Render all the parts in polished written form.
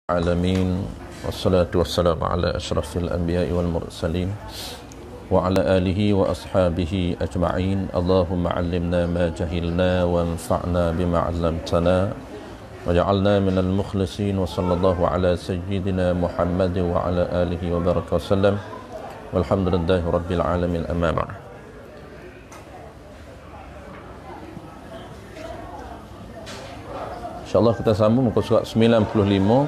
Alamin, wassalatu wassalamu ala ashrafil anbiya'i wal mursalin wa ala alihi wa ashabihi ajma'in. Allahumma 'allimna ma jahilna wa anfa'na bima 'allamtana wa ja'alna minal mukhlisin. Wa sallallahu ala sayyidina Muhammad wa ala alihi wa baraka wasallam. Walhamdulillahi rabbil alamin. Amma ba'd. InsyaAllah kita sambung muka surat 95.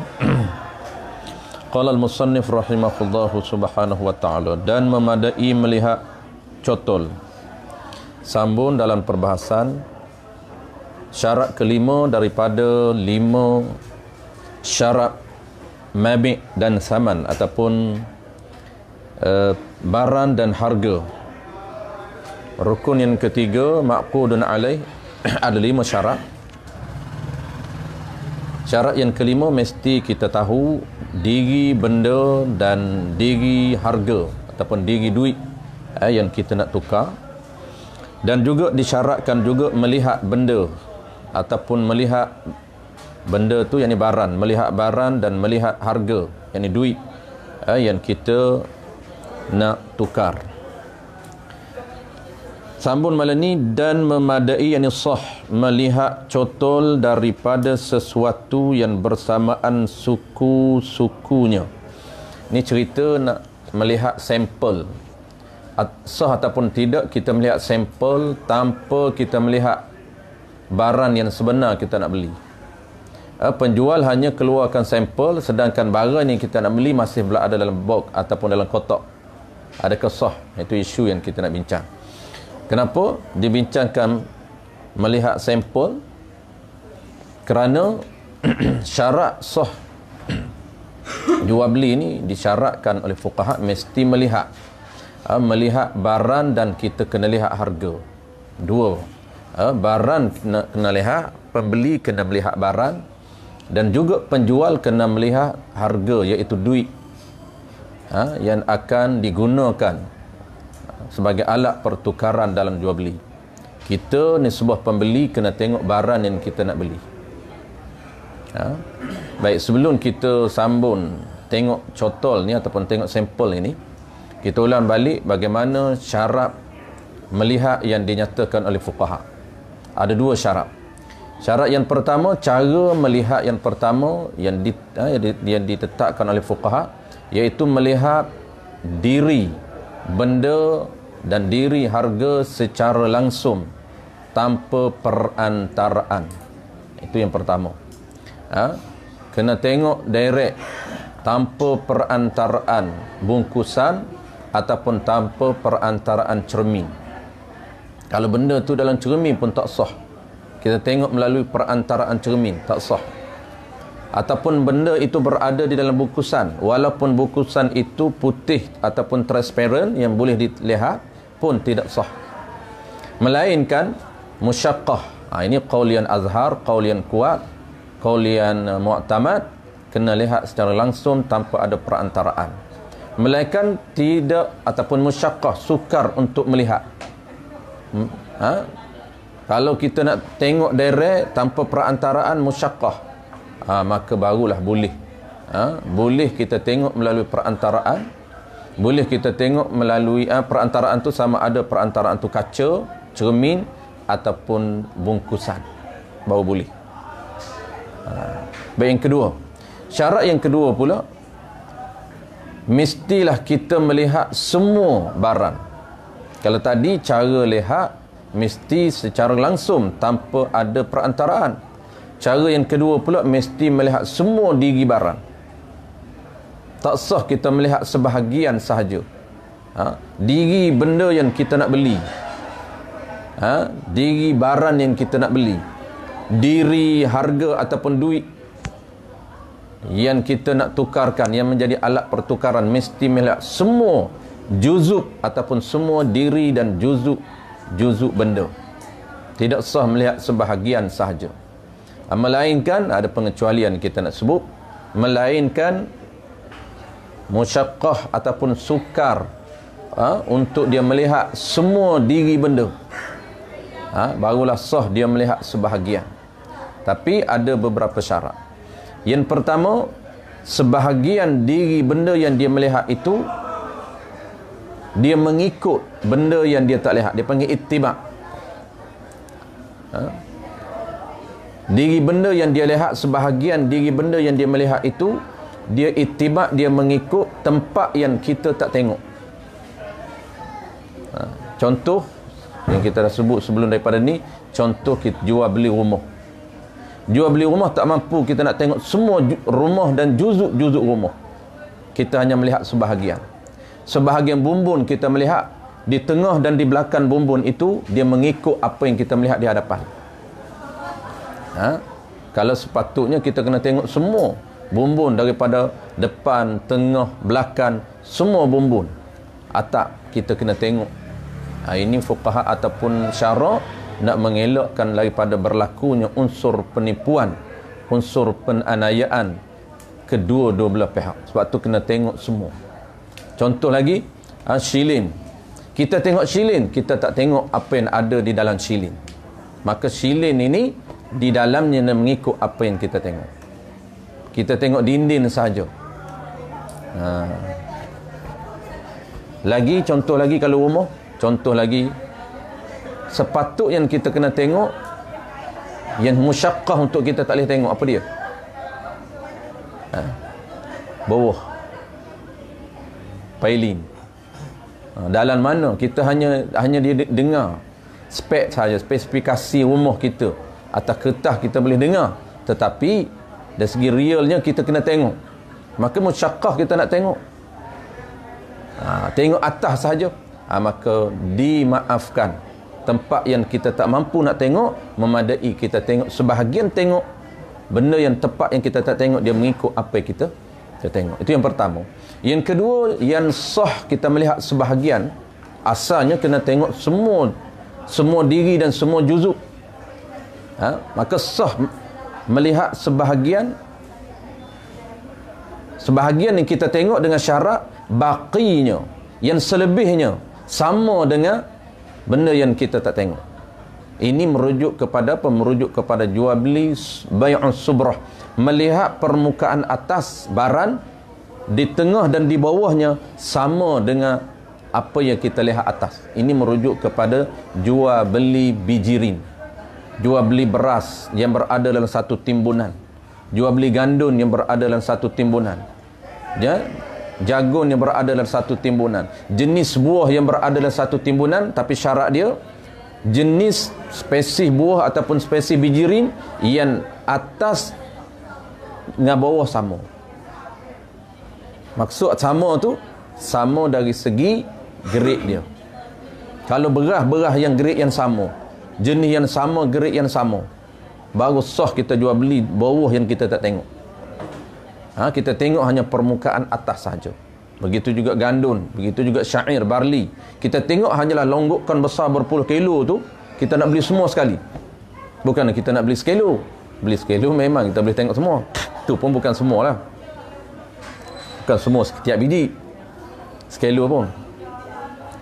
Qala al-musannif rahimahullahu subhanahu wa ta'ala, dan memadai melihat cotol. Sambung dalam perbahasan syarat kelima daripada 5 syarat mabi' dan saman ataupun barang dan harga. Rukun yang ketiga ma'qudun alaih, ada 5 syarat. Syarat yang kelima, mesti kita tahu diri benda dan diri harga ataupun diri duit yang kita nak tukar. Dan juga disyaratkan juga melihat benda ataupun melihat benda tu yang ni barang, melihat barang dan melihat harga yang ni duit yang kita nak tukar. Sambung malam ni, dan memadai yang sah melihat cotol daripada sesuatu yang bersamaan suku-sukunya. Ni cerita nak melihat sampel. Sah ataupun tidak kita melihat sampel tanpa kita melihat barang yang sebenar kita nak beli. Penjual hanya keluarkan sampel, sedangkan barang yang kita nak beli masih berada dalam box ataupun dalam kotak. Adakah sah? Itu isu yang kita nak bincang. Kenapa dibincangkan melihat sampel? Kerana syarat sah jual beli ni disyaratkan oleh fuqaha mesti melihat barang dan kita kena lihat harga. Dua, barang kena lihat, pembeli kena melihat barang, dan juga penjual kena melihat harga, iaitu duit yang akan digunakan sebagai alat pertukaran dalam jual beli. Kita ni sebuah pembeli kena tengok barang yang kita nak beli. Baik, sebelum kita sambung tengok cotol ni ataupun tengok sampel ini, kita ulang balik bagaimana syarat melihat yang dinyatakan oleh fuqaha. Ada 2 syarat. Syarat yang pertama, cara melihat yang pertama yang ditetapkan oleh fuqaha, iaitu melihat diri benda dan diri harga secara langsung tanpa perantaraan. Itu yang pertama. Kena tengok direct, tanpa perantaraan bungkusan ataupun tanpa perantaraan cermin. Kalau benda tu dalam cermin pun tak sah. Kita tengok melalui perantaraan cermin, tak sah. Ataupun benda itu berada di dalam bungkusan, walaupun bungkusan itu putih ataupun transparent yang boleh dilihat pun tidak sah. Melainkan musyaqqah. Ini qaulian azhar, qaulian kuat, qaulian mu'tamad, kena lihat secara langsung tanpa ada perantaraan. Melainkan tidak ataupun musyaqqah, sukar untuk melihat. Kalau kita nak tengok direct tanpa perantaraan, musyaqqah, maka barulah boleh. Boleh kita tengok melalui perantaraan. Boleh kita tengok melalui perantaraan tu, sama ada perantaraan tu kaca, cermin ataupun bungkusan, baru boleh. Baik, yang kedua, syarat yang kedua pula, mestilah kita melihat semua barang. Kalau tadi cara lihat mesti secara langsung tanpa ada perantaraan. Cara yang kedua pula, mesti melihat semua diri barang. Tak sah kita melihat sebahagian sahaja. Diri benda yang kita nak beli, diri barang yang kita nak beli, diri harga ataupun duit yang kita nak tukarkan, yang menjadi alat pertukaran, mesti melihat semua juzuk ataupun semua diri dan juzuk benda. Tidak sah melihat sebahagian sahaja. Melainkan ada pengecualian kita nak sebut, melainkan musyaqqah ataupun sukar untuk dia melihat semua diri benda, barulah sah dia melihat sebahagian. Tapi ada beberapa syarat. Yang pertama, sebahagian diri benda yang dia melihat itu dia mengikut benda yang dia tak lihat, dia panggil ittiba. Diri benda yang dia lihat, sebahagian diri benda yang dia melihat itu dia ittiba, dia mengikut tempat yang kita tak tengok. Contoh yang kita dah sebut sebelum daripada ni, contoh kita jual beli rumah. Jual beli rumah tak mampu kita nak tengok semua rumah dan juzuk-juzuk rumah. Kita hanya melihat sebahagian. Sebahagian bumbun kita melihat, di tengah dan di belakang bumbun itu dia mengikut apa yang kita melihat di hadapan. Kalau sepatutnya kita kena tengok semua bumbun daripada depan, tengah, belakang, semua bumbun. Atap kita kena tengok. Ini fuqaha ataupun syara nak mengelakkan daripada berlakunya unsur penipuan, unsur penganiayaan kedua-dua belah pihak. Sebab tu kena tengok semua. Contoh lagi, shilin. Kita tengok shilin, kita tak tengok apa yang ada di dalam shilin. Maka shilin ini di dalamnya mengikut apa yang kita tengok. Kita tengok dinding sahaja. Lagi, contoh lagi kalau rumah, contoh lagi, sepatutnya kita kena tengok yang musyaqqah untuk kita tak boleh tengok. Apa dia? Bawah piling. Dalam mana kita hanya dia dengar spek saja, spesifikasi rumah kita atas kertas kita boleh dengar, tetapi dari segi realnya kita kena tengok. Maka musyaqqah kita nak tengok. Tengok atas saja, maka dimaafkan. Tempat yang kita tak mampu nak tengok, memadai kita tengok sebahagian, tengok benda yang tepat yang kita tak tengok, dia mengikut apa yang kita tengok. Itu yang pertama. Yang kedua, yang sah kita melihat sebahagian, asalnya kena tengok semua diri dan semua juzuk. Maka sah melihat sebahagian yang kita tengok dengan syarat baqinya, yang selebihnya sama dengan benda yang kita tak tengok. Ini merujuk kepada apa? Merujuk kepada jual beli bai'un subrah, melihat permukaan atas barang di tengah dan di bawahnya sama dengan apa yang kita lihat atas. Ini merujuk kepada jual beli bijirin, jual beli beras yang berada dalam satu timbunan, jual beli gandum yang berada dalam satu timbunan, jagung yang berada dalam satu timbunan, jenis buah yang berada dalam satu timbunan, tapi syarat dia jenis spesies buah ataupun spesies bijirin yang atas dengan bawah sama. Maksud sama tu sama dari segi grade dia. Kalau beras yang grade yang sama, jenis yang sama, grade yang sama, baru sah kita jual beli bawah yang kita tak tengok. Kita tengok hanya permukaan atas saja. Begitu juga gandum, begitu juga syair, barley. Kita tengok hanyalah longgokan besar berpuluh kilo tu, kita nak beli semua sekali. Bukan kita nak beli sekilo. Beli sekilo memang kita boleh tengok semua. Tu pun bukan semua lah. Bukan semua setiap biji sekilo pun.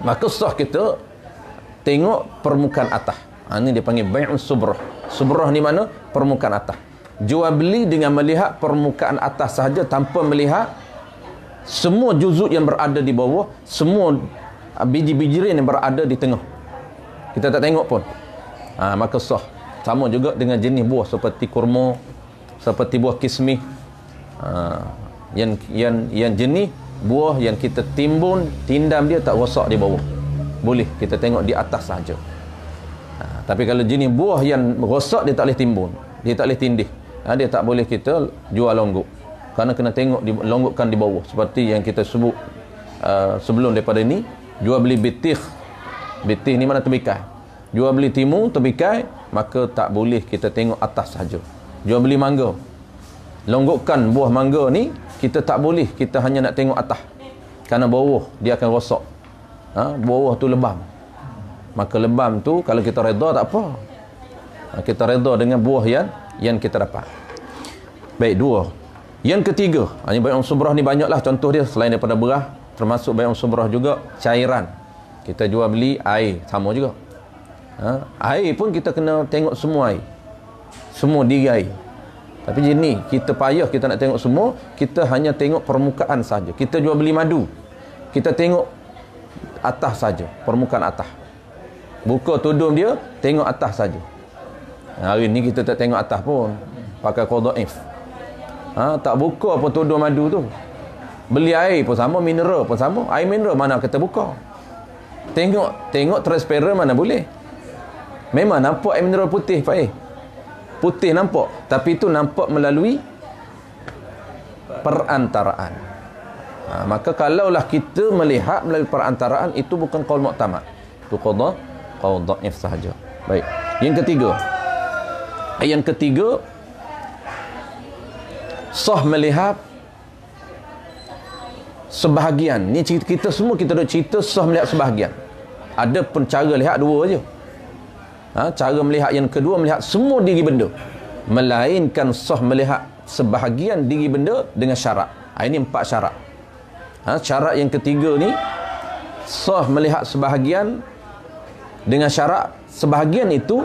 Maka sah kita tengok permukaan atas. Ini dia panggil bai'un subrah. Subrah ni mana? Permukaan atas. Jual beli dengan melihat permukaan atas sahaja tanpa melihat semua juzuk yang berada di bawah, semua biji-bijiran yang berada di tengah. Kita tak tengok pun. Maka sah. Sama juga dengan jenis buah seperti kurma, seperti buah kismis. Yang jenis buah yang kita timbun, tindam dia tak rosak di bawah, boleh kita tengok di atas saja. Tapi kalau jenis buah yang rosak, dia tak boleh timbun, dia tak boleh tindih, dia tak boleh kita jual longgok, kerana kena tengok longgokkan di bawah. Seperti yang kita sebut sebelum daripada ini, jual beli bitih ni mana tebikai, jual beli timu tebikai, maka tak boleh kita tengok atas saja. Jual beli mangga, longgokkan buah mangga ni kita tak boleh, kita hanya nak tengok atas, kerana bawah dia akan rosak. Bawah tu lebam. Maka lebam tu kalau kita redha tak apa. Kita redha dengan buah yang kita dapat. Baik, dua. Yang ketiga, ini bai'un subrah ni banyaklah contoh dia selain daripada beras, termasuk bai'un subrah juga cairan. Kita jual beli air, sama juga. Air pun kita kena tengok semua air. Semua diri air. Tapi jenis kita payah, kita nak tengok semua, kita hanya tengok permukaan saja. Kita jual beli madu, kita tengok atas saja, permukaan atas. Buka tudung dia, tengok atas saja. Hari ni kita tak tengok atas pun, pakai qadhaif. Tak buka pun tudung madu tu. Beli air pun sama, mineral pun sama. Air mineral mana kita buka? Tengok transparent mana boleh. Memang nampak air mineral putih, Pak. Putih nampak, tapi itu nampak melalui perantaraan. Maka kalaulah kita melihat melalui perantaraan, itu bukan qaul mu'tamad, itu qaul dhaif sahaja. Baik. Yang ketiga, sah melihat sebahagian. Ni kita semua kita duk cerita sah melihat sebahagian. Ada pun cara lihat dua aja. Cara melihat yang kedua, melihat semua diri benda, melainkan sah melihat sebahagian diri benda dengan syarat. Ini 4 syarat. Syarat yang ketiga ni, sah melihat sebahagian dengan syarat sebahagian itu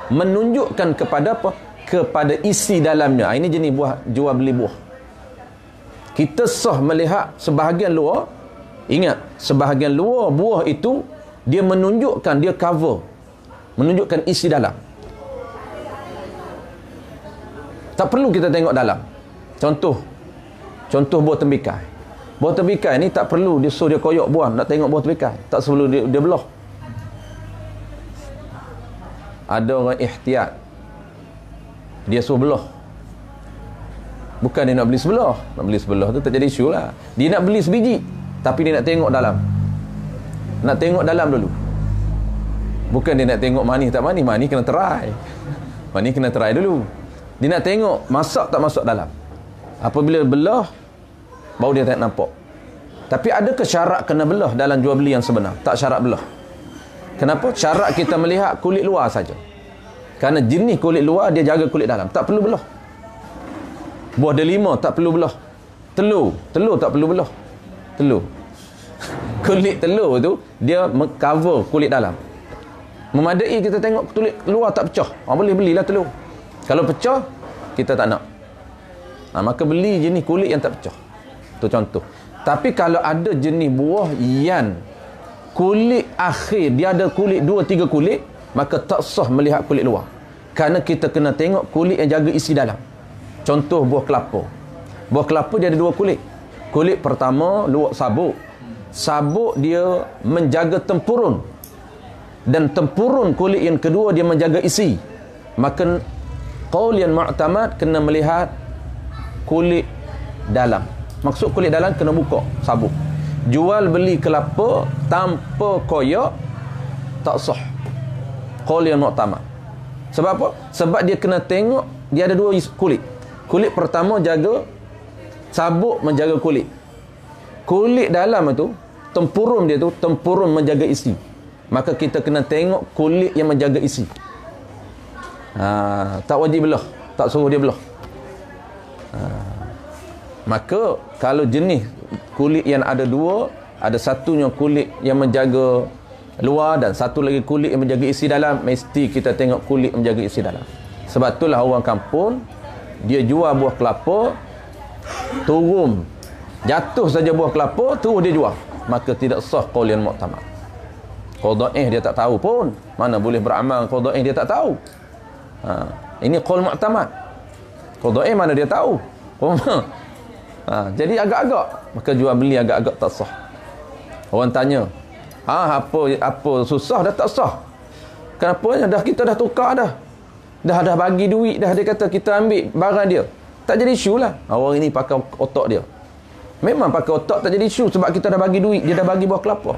menunjukkan kepada apa? Kepada isi dalamnya. Ini jenis buah, jual beli buah. Kita sah melihat sebahagian luar. Ingat, sebahagian luar buah itu dia menunjukkan, dia cover, menunjukkan isi dalam. Tak perlu kita tengok dalam. Contoh buah tembikai. Buah tembikai ni tak perlu dia suruh dia koyok buah nak tengok buah tembikai. Tak perlu dia belah. Ada orang ihtiyat, dia suruh belah. Bukan dia nak beli sebelah. Nak beli sebelah tu tak jadi isu lah. Dia nak beli sebiji, tapi dia nak tengok dalam. Nak tengok dalam dulu. Bukan dia nak tengok manis tak manis. Manis kena try. Manis kena try dulu. Dia nak tengok masak tak masuk dalam. Apabila belah, baru dia tak nampak. Tapi adakah syarat kena belah dalam jual beli yang sebenar? Tak syarat belah. Kenapa? Syarat kita melihat kulit luar saja. Kerana jenis kulit luar, dia jaga kulit dalam. Tak perlu belah. Buah delima tak perlu belah. Telur tak perlu belah. Telur. Kulit telur tu, dia cover kulit dalam. Memadai kita tengok kulit luar tak pecah. Boleh belilah telur. Kalau pecah, kita tak nak. Maka beli jenis kulit yang tak pecah. Itu contoh. Tapi kalau ada jenis buah yang kulit akhir, dia ada kulit 2-3 kulit, maka tak sah melihat kulit luar. Kerana kita kena tengok kulit yang jaga isi dalam. Contoh buah kelapa. Buah kelapa dia ada 2 kulit. Kulit pertama, luak sabuk. Sabuk dia menjaga tempurun. Dan tempurun kulit yang kedua dia menjaga isi. Maka qaul yang mu'tamad kena melihat kulit dalam. Maksud kulit dalam kena buka sabuk. Jual beli kelapa tanpa koyak tak sah. Qaul yang mu'tamad. Sebab apa? Sebab dia kena tengok dia ada 2 kulit. Kulit pertama jaga, sabuk menjaga kulit. Kulit dalam itu, tempurun dia tu, tempurun menjaga isi. Maka kita kena tengok kulit yang menjaga isi. Tak wajib belah, tak suruh dia belah. Maka kalau jenis kulit yang ada 2, ada satunya kulit yang menjaga luar dan satu lagi kulit yang menjaga isi dalam, mesti kita tengok kulit yang menjaga isi dalam. Sebab itulah orang kampung, dia jual buah kelapa, turun, jatuh saja buah kelapa, terus dia jual. Maka tidak sah qaul yang mu'tamad. Qaul dhaif dia tak tahu pun, mana boleh beramal qaul dhaif dia tak tahu. Ini qaul mu'tamad. Qaul dhaif mana dia tahu. Jadi agak-agak, maka jual beli agak-agak tak sah. Orang tanya, apa susah dah tak sah? Kenapa? Kita dah tukar dah. Dah bagi duit dah, dia kata kita ambil barang dia. Tak jadi isu lah. Orang ini pakai otak dia. Memang pakai otak tak jadi isu sebab kita dah bagi duit, dia dah bagi buah kelapa.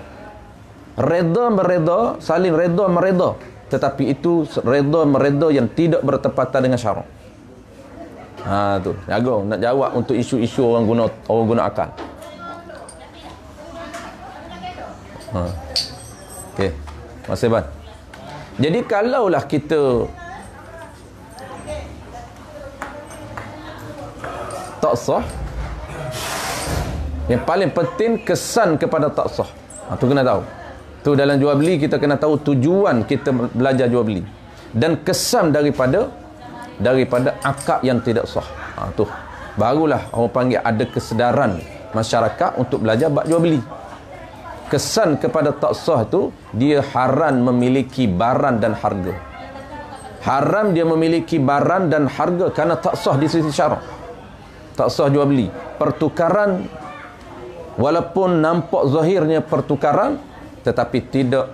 Reda mereda, saling reda mereda. Tetapi itu reda mereda yang tidak bertepatan dengan syarak. Tu, jaga nak jawab untuk isu-isu orang guna akal. Okey. Masih ban. Jadi kalaulah kita tak sah, yang paling penting kesan kepada tak sah. Tu kena tahu. Tu dalam jual beli kita kena tahu tujuan kita belajar jual beli dan kesan daripada daripada akad yang tidak sah. Tu barulah orang panggil ada kesedaran masyarakat untuk belajar bab jual beli. Kesan kepada tak sah tu, dia haram memiliki barang dan harga. Haram dia memiliki barang dan harga kerana tak sah di sisi syarak. Tak sah jual beli. Pertukaran walaupun nampak zahirnya pertukaran, tetapi tidak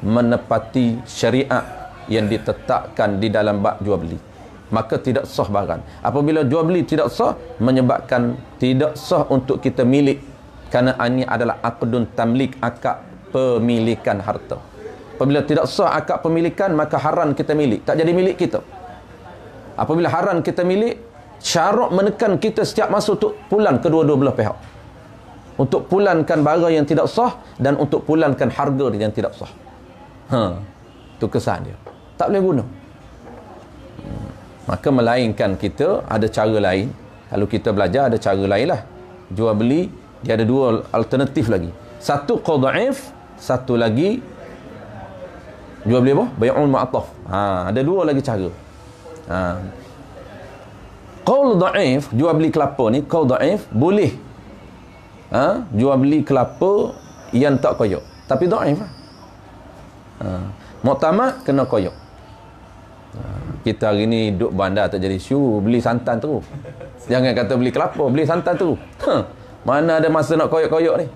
menepati syariat yang ditetapkan di dalam bab jual beli, maka tidak sah barang. Apabila jual beli tidak sah, menyebabkan tidak sah untuk kita milik, kerana ini adalah aqdun tamlik, akad pemilikan harta. Apabila tidak sah akad pemilikan, maka haram kita milik, tak jadi milik kita. Apabila haram kita milik, syarak menekan kita setiap masa untuk pulang kedua-dua belah pihak, untuk pulangkan barang yang tidak sah dan untuk pulangkan harga yang tidak sah. Itu kesan dia, tak boleh guna. Maka melainkan kita ada cara lain. Kalau kita belajar ada cara lain lah. Jual beli dia ada dua alternatif lagi. Satu qaul dhaif, satu lagi jual beli apa? Bai'ul mu'attaf. Ada dua lagi cara. Qaul dhaif, jual beli kelapa ni, qaul dhaif boleh. Jual beli kelapa yang tak koyak, tapi dhaif lah. Muktamad kena koyak. Kita hari ni duduk bandar tak jadi isu, beli santan terus. Jangan kata beli kelapa, beli santan terus. Mana ada masa nak koyak-koyak ni.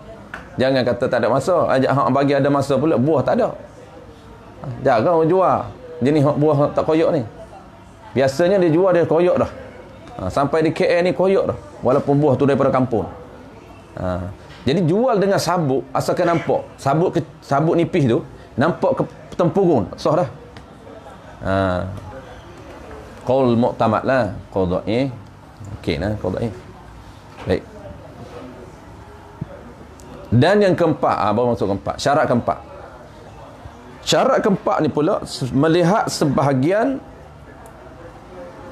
Jangan kata tak ada masa, ajak hak bagi ada masa pula, buah tak ada. Jangan orang jual jenis buah tak koyak ni. Biasanya dia jual dia koyak dah. Sampai di KL ni koyak dah, walaupun buah tu daripada kampung. Jadi jual dengan sabuk, asalkan nampak sabuk nipis tu nampak ke tempurun, sah dah. Qaul mu'tamad lah, qaul dhaif. Okey nah, qaul dhaif. Baik. Dan yang keempat, baru masuk keempat, syarat keempat. Syarat keempat ni pula melihat sebahagian,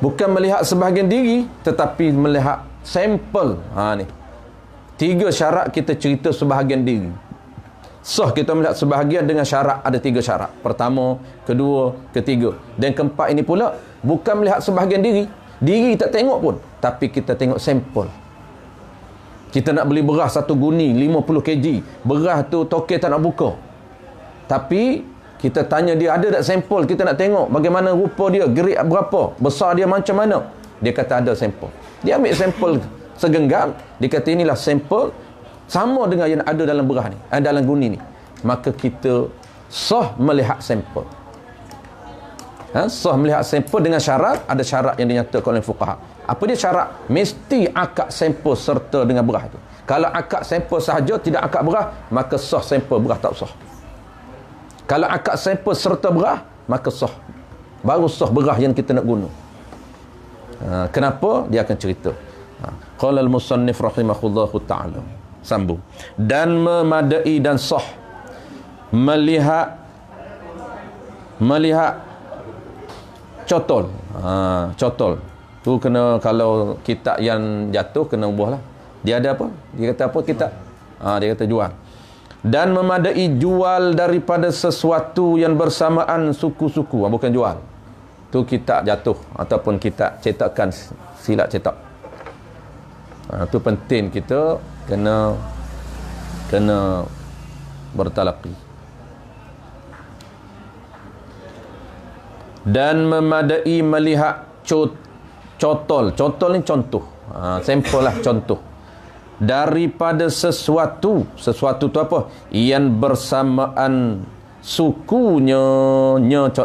bukan melihat sebahagian diri, tetapi melihat sampel. Ni 3 syarat kita cerita sebahagian diri. Sah kita melihat sebahagian dengan syarat, ada 3 syarat. Pertama, kedua, ketiga. Dan keempat ini pula bukan melihat sebahagian diri. Diri tak tengok pun, tapi kita tengok sampel. Kita nak beli beras 1 guni 50 kg. Beras tu tokek tak nak buka. Tapi kita tanya dia ada tak sampel, kita nak tengok bagaimana rupa dia, gerik berapa, besar dia macam mana. Dia kata ada sampel. Dia ambil sampel segenggam, dia kata inilah sampel sama dengan yang ada dalam beras ni, dalam guni ni. Maka kita sah melihat sampel. Sah melihat sampel dengan syarat, ada syarat yang dinyatakan oleh fuqaha. Apa dia syarat? Mesti akad sampel serta dengan beras tu. Kalau akad sampel sahaja tidak akad beras, maka sah sampel beras tak sah. Kalau akad sampel serta beras, maka sah. Baru sah beras yang kita nak guna. Kenapa? Dia akan cerita. Qala al-musannif rahimahullahu ta'ala, sambung. Dan memadai dan sah melihat cotol. Cotol tu kena, kalau kitab yang jatuh kena ubah lah. Dia ada apa? Dia kata apa kitab? Dia kata jual. Dan memadai jual daripada sesuatu yang bersamaan suku-suku, bukan jual. Tu kitab jatuh ataupun kitab cetakan silap cetak. Tu penting kita kena bertalaqi. Dan memadai melihat cotol. Cotol ni contoh. Sampel lah, contoh. Daripada sesuatu tu apa? Yang bersamaan sukunya,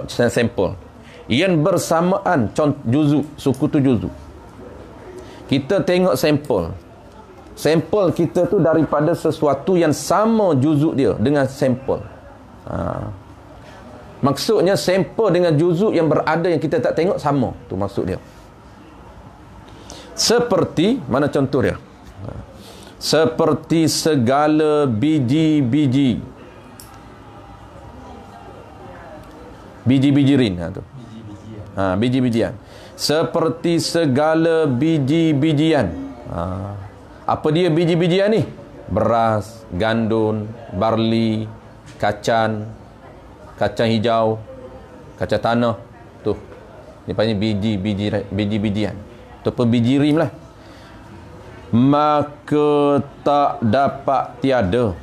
sampel. Yang bersamaan juzuk, suku tu juzuk. Kita tengok sampel. Sampel kita tu daripada sesuatu yang sama juzuk dia dengan sampel. Maksudnya sampel dengan juzuk yang berada yang kita tak tengok sama. Tu maksud dia. Seperti, mana contoh dia? Seperti segala biji-biji. Biji-bijirin. Biji-bijian. Seperti segala biji-bijian. Apa dia biji-bijian ni? Beras, gandum, barli, kacang hijau, kacang tanah. Tu Dia panggil biji-bijian. Ataupun biji rim lah. Maka tak dapat tiada.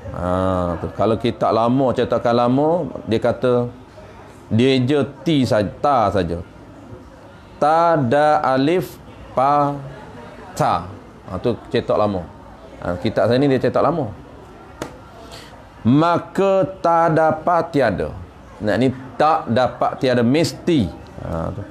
Kalau kita lama, cetakan lama, dia kata dia je T saja, ta saja. Ta, da, alif, pa, ta. Tu cetak lama. Kitab saya ni dia cetak lama. Maka tak dapat tiada. Nah, ni tak dapat tiada, mesti. Tu.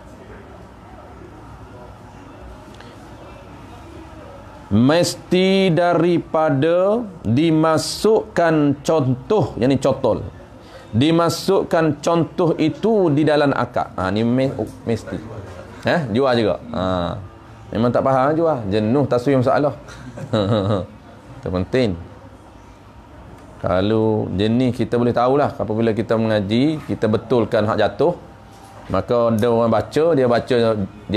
Mesti daripada dimasukkan contoh, yang ni cotol, dimasukkan contoh itu di dalam akad. Ni mesti. Jual juga. Memang tak faham jual. Jenuh taswir masalah. Itu penting. Kalau jenis kita boleh tahulah apabila kita mengaji, kita betulkan hak jatuh, maka ada orang baca, dia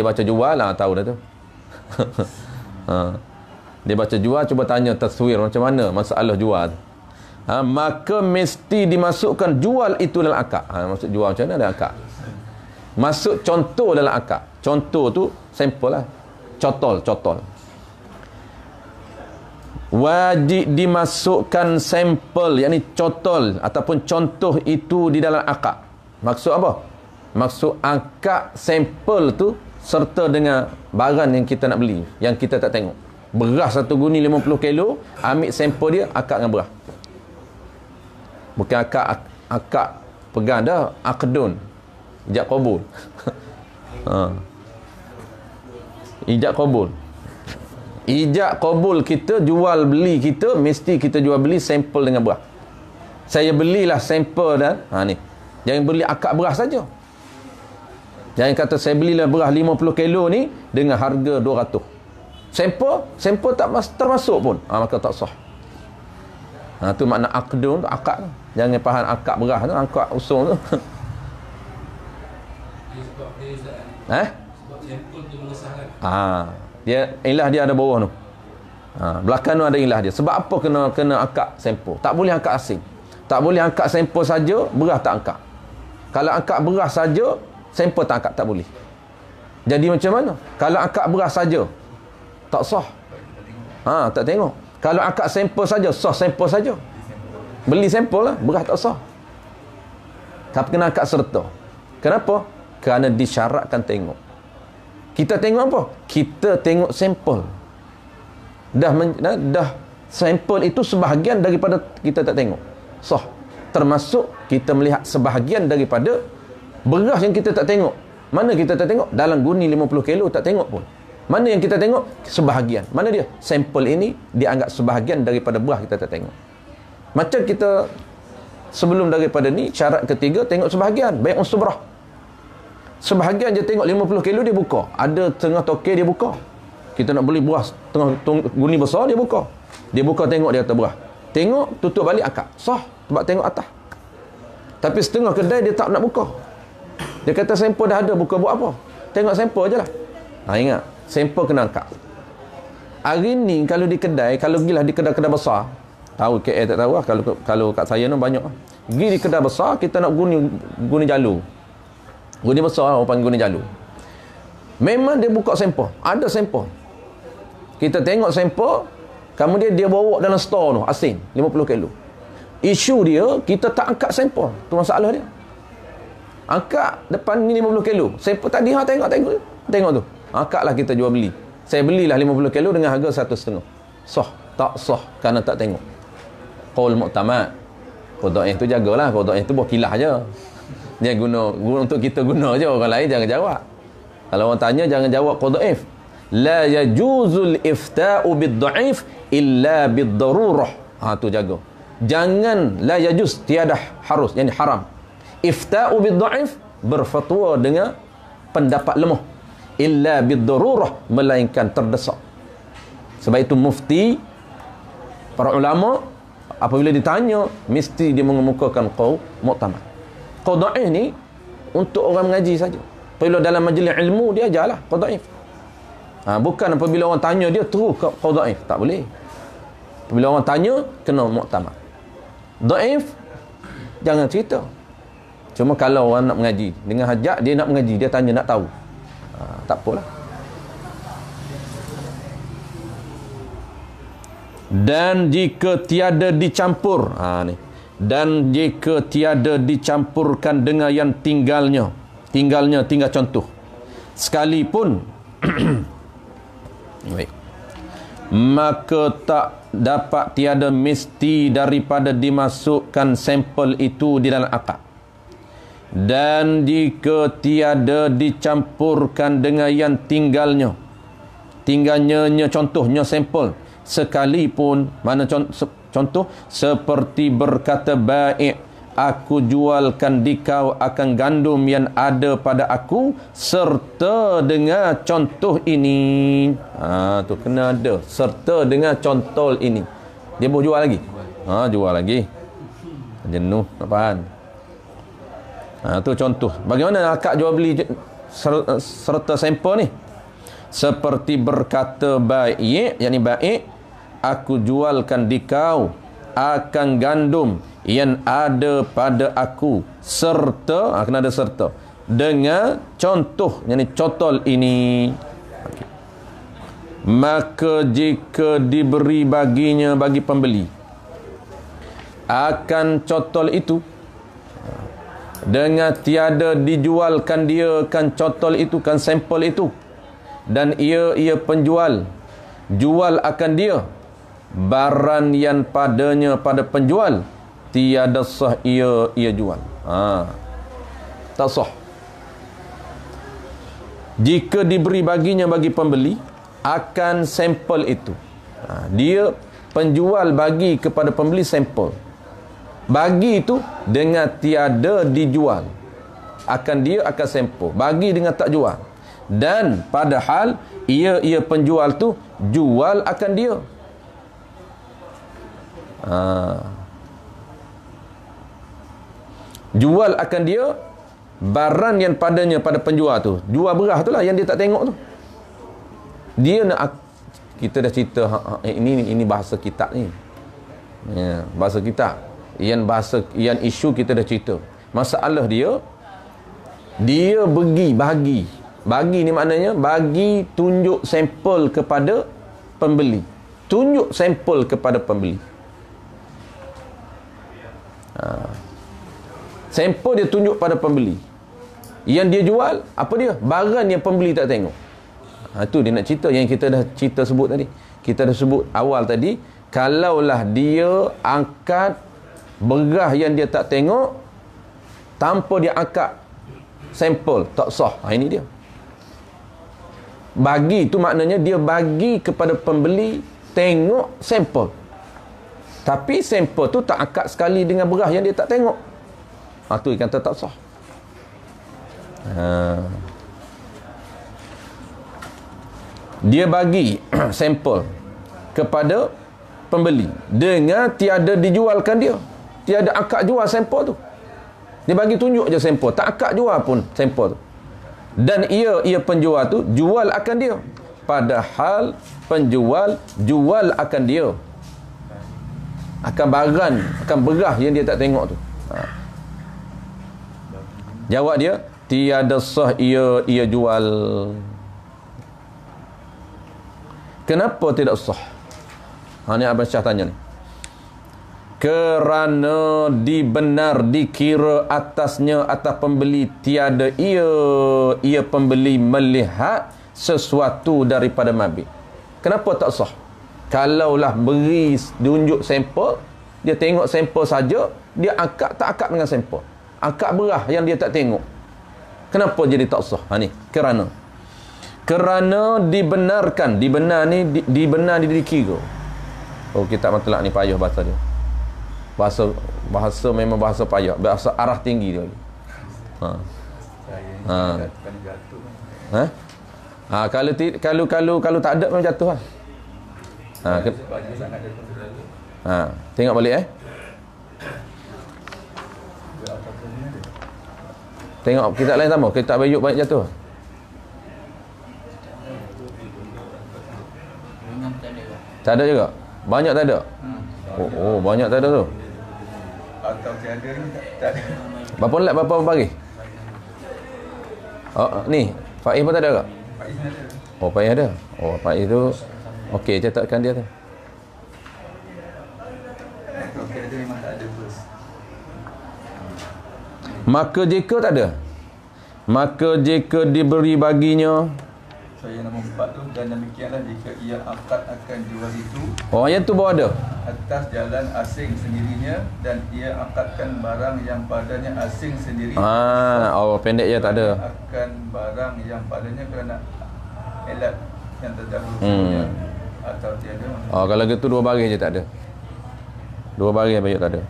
baca jual lah, tahu dah tu. Dia baca jual, cuba tanya taswir macam mana masalah jual. Maka mesti dimasukkan jual itu dalam akad. Maksud jual macam mana dalam akad? Masuk contoh dalam akad. Contoh tu sampel lah. Cotol. Wajib dimasukkan sampel, yakni cotol ataupun contoh itu di dalam akad. Maksud apa? Maksud akad sampel tu serta dengan barang yang kita nak beli, yang kita tak tengok. Beras 1 guni 50 kilo, ambil sampel dia, akad dengan beras. Bukan akad pegang dah, akdun, ijab qabul. Ijab qabul. Ijab qabul kita, jual beli kita, mesti kita jual beli sampel dengan beras. Saya belilah sampel dan ni. Jangan beli akad beras saja. Jangan kata saya belilah beras 50 kilo ni dengan harga 200. Sampel tak termasuk pun, maka tak sah. Tu makna akdun tu, akad tu. Jangan faham akad beras tu, akad usung tu. Sebab sampel tu mengesahkan. Dia ilah dia ada bawah tu. Belakang tu ada ilah dia. Sebab apa kena akad sampel? Tak boleh akad asing. Tak boleh akad sampel saja, beras tak angkat. Kalau akad beras saja, sampel tak angkat, tak boleh. Jadi macam mana? Kalau akad beras saja, tak sah. Tak tengok. Kalau akad sampel saja, sah sampel saja. Beli sampel lah, beras tak sah. Tapi kena akad serta. Kenapa? Kerana disyaratkan tengok. Kita tengok apa? Kita tengok sampel. Dah sampel itu sebahagian daripada kita tak tengok. Sah. Termasuk kita melihat sebahagian daripada beras yang kita tak tengok. Mana kita tak tengok? Dalam guni 50 kilo tak tengok pun. Mana yang kita tengok? Sebahagian. Mana dia? Sampel ini dianggap sebahagian daripada beras kita tak tengok. Macam kita sebelum daripada ni, syarat ketiga tengok sebahagian. Baik usubrah. Sebahagian je tengok 50 kilo dia buka. Ada tengah toke dia buka. Kita nak beli beras tengah guni besar, dia buka. Dia buka tengok dia atas beras. Tengok, tutup balik akad. Sah. Sebab tengok atas. Tapi setengah kedai dia tak nak buka. Dia kata sampel dah ada, buka buat apa? Tengok sampel je lah. Ingat, sampel kena angkat. Hari ni kalau di kedai, kalau gilah di kedai-kedai besar, tahu KL tak tahu lah, kalau kat saya ni banyak lah. Pergi di kedai besar, kita nak guni jalur. Guni besar, orang panggil guni jalur. Memang dia buka sampel. Ada sampel. Kita tengok sampel, kemudian dia bawa dalam store tu, asing, 50 kilo. Isu dia, kita tak angkat sampel. Tu masalah dia. Angkat depan ni 50 kilo. Sampel tadi, tengok tu. Angkatlah kita jual beli. Saya belilah 50 kilo dengan harga 1,5. Sah. Tak sah kerana tak tengok. Qaul mu'tamad. Qada'ih tu jagalah. Qada'ih tu buat kilah je. Dia guna untuk kita guna je. Orang lain jangan jawab. Kalau orang tanya, jangan jawab qada'if. La yajuzul ifta'u bid-da'if illa bid-darurah. Tu jaga. Jangan, la yajuz, tiada harus, yani haram. Ifta'u bid-da'if, berfatwa dengan pendapat lemah. Illa bid-darurah, melainkan terdesak. Sebab itu mufti, para ulama, apabila ditanya, mesti dia mengemukakan qaul mu'tamad. Qaul da'if ni untuk orang mengaji saja. Apabila dalam majlis ilmu, dia ajarlah qaul da'if. Bukan apabila orang tanya dia terus qaul da'if. Tak boleh. Apabila orang tanya, kena mu'tamad. Da'if, jangan cerita. Cuma kalau orang nak mengaji, dengan hajat dia nak mengaji, dia tanya nak tahu. Tak apalah. Dan jika tiada dicampur, ni. Dan jika tiada dicampurkan dengan yang tinggal contoh. Sekalipun baik. Maka tak dapat tiada mesti daripada dimasukkan sampel itu di dalam akad. Dan jika tiada dicampurkan dengan yang tinggalnya contohnya sampel, sekalipun mana contoh seperti berkata baik, aku jualkan dikau akan gandum yang ada pada aku serta dengan contoh ini. Tu kena ada serta dengan contoh ini. Dia boleh jual lagi. Jual lagi. Jenuh nak faham. Tu contoh. Bagaimana akad jual beli serta sampel ni? Seperti berkata baik, yakni baik, aku jualkan dikau akan gandum yang ada pada aku serta, kena ada serta dengan contoh, yakni cotol ini. Maka jika diberi baginya bagi pembeli akan cotol itu, dengan tiada dijualkan dia kan cotol itu, kan sampel itu, dan ia penjual jual akan dia barang yang padanya pada penjual, tiada sah ia jual. Tak sah. Jika diberi baginya bagi pembeli akan sampel itu, dia penjual bagi kepada pembeli sampel, bagi itu dengan tiada dijual akan dia akan sampel, bagi dengan tak jual, dan padahal ia penjual tu jual akan dia. Jual akan dia barang yang padanya pada penjual tu. Jual beras tu lah yang dia tak tengok tu. Dia nak, kita dah cerita ini bahasa kitab ni. Bahasa kitab. Yang isu kita dah cerita. Masalah dia bagi ni maknanya bagi tunjuk sampel kepada pembeli. Tunjuk sampel kepada pembeli. Sampel dia tunjuk pada pembeli. Yang dia jual apa dia? Barang yang pembeli tak tengok. Itu dia nak cerita yang kita dah cerita sebut tadi. Kita dah sebut awal tadi, kalaulah dia angkat beras yang dia tak tengok tanpa dia angkat sampel, tak sah. Ini dia. Bagi itu maknanya dia bagi kepada pembeli tengok sampel. Tapi sampel tu tak angkat sekali dengan beras yang dia tak tengok. Tu ikan tak sah. Dia bagi sampel kepada pembeli dengan tiada dijualkan dia. Tiada akad jual sampel tu. Dia bagi tunjuk je sampel, tak akad jual pun sampel tu. Dan ia penjual tu jual akan dia. Padahal penjual jual akan dia. Akan barang, akan beras yang dia tak tengok tu. Jawab dia, tiada sah ia jual. Kenapa tidak sah? Ni Abang Syah tanya ni. Kerana dikira atasnya, atas pembeli, tiada ia pembeli melihat sesuatu daripada mabit. Kenapa tak sah? Kalaulah beri tunjuk sampel, dia tengok sampel saja, dia angkat tak angkat dengan sampel, angkat beras yang dia tak tengok, kenapa jadi tak sah? Ni kerana dibenarkan, dibenar dikira. Kitab Matlaq ni payah bahasa dia. Bahasa memang bahasa payah, bahasa arah tinggi dia. Kalau tak ada memang jatuh lah. Tengok balik Tengok kitab lain sama, kitab Bayuk banyak jatuh. Tak ada juga. Banyak tak ada. Banyak tak ada tu. Atau tiada ni tak ada. Berapa lap berapa bagi? Ni Faiz pun tak ada ke? Faiz ada. Oh, Faiz ada. Oh, Faiz tu okey, catatkan dia tu. Okey, ada memang tak ada first. Maka jika tak ada, maka jika diberi baginya, So yang nombor 4 tu, dan demikianlah jika ia akad akan jual itu oh yang tu bawa ada. atas jalan asing sendirinya, dan ia akadkan barang yang padanya asing sendiri. Oh pendek je tak ada. Akan barang yang padanya kerana elat yang terdahulu sebelumnya atau tiada. Oh kalau gitu 2 baris je tak ada. 2 baris baik tak ada.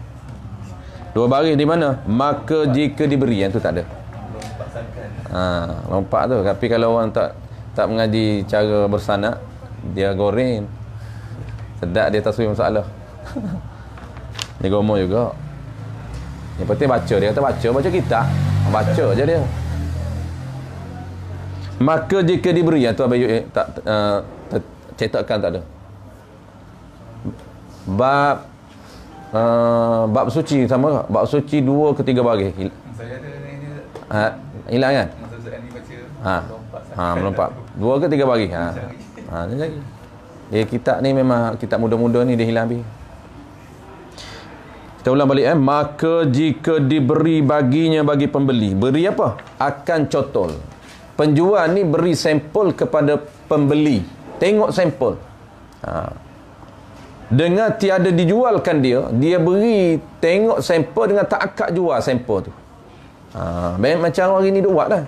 2 baris di mana? Maka jika diberi, yang tu tak ada. Lompat tu. Tapi kalau orang tak mengaji cara bersanad, dia goreng. Sedap dia taswir masalah. Dia gomoh juga. Yang penting baca, dia kata baca kitab. Baca je dia. Maka jika diberi, yang tu Abang tak cetakkan tak ada. Bab suci sama tak? Bab suci 2 ke 3 baris. Saya ada ni Hilang kan? masa saya ni baca Melompat 2 ke 3 baris. Ni lagi. Kitab ni memang kitab muda-muda ni dia hilang habis. Kita ulang balik maka jika diberi baginya bagi pembeli, beri apa? Akan cotol. Penjual ni beri sampel kepada pembeli. Tengok sampel. Dengan tiada dijualkan dia beri tengok sampel dengan tak akad jual sampel tu. Macam hari ni dia buat lah.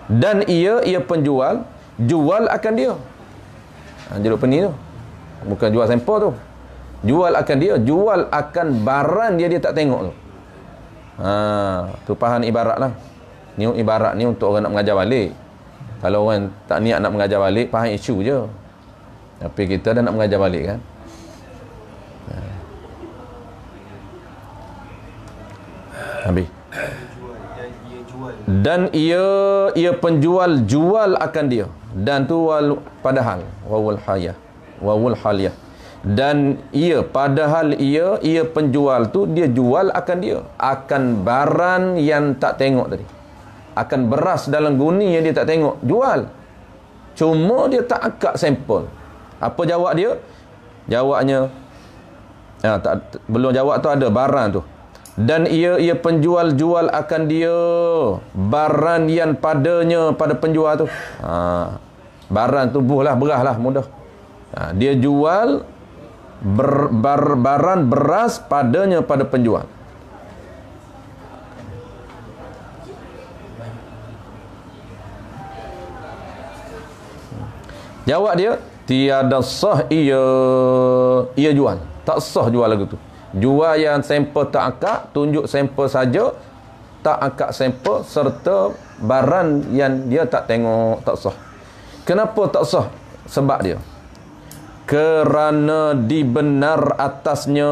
Dan ia penjual jual akan dia. Jeruk peni tu bukan jual sampel tu, jual akan dia, jual akan barang dia tak tengok tu. Tu faham ibarat lah. Ni ibarat ni untuk orang nak mengajar balik. Kalau orang tak niat nak mengajar balik, faham isu je. Tapi kita dah nak mengajar balik kan. Habis. Dan ia penjual jual akan dia. Dan tu padahal wawul haliyah. Dan padahal ia penjual tu dia jual akan dia, akan barang yang tak tengok tadi. Akan beras dalam guni yang dia tak tengok, jual. Cuma dia tak akad sampel. Apa jawab dia? Jawabnya belum jawab tu ada barang tu. Dan ia penjual jual akan dia barang yang padanya pada penjual tu. Barang tu beras lah mudah. Dia jual barang beras padanya pada penjual. Jawab dia, tiada sah ia jual. Tak sah jual lagu tu. Jual yang sampel tak akad, tunjuk sampel saja, tak akad sampel serta barang yang dia tak tengok, tak sah. Kenapa tak sah? Sebab dia kerana dibenar atasnya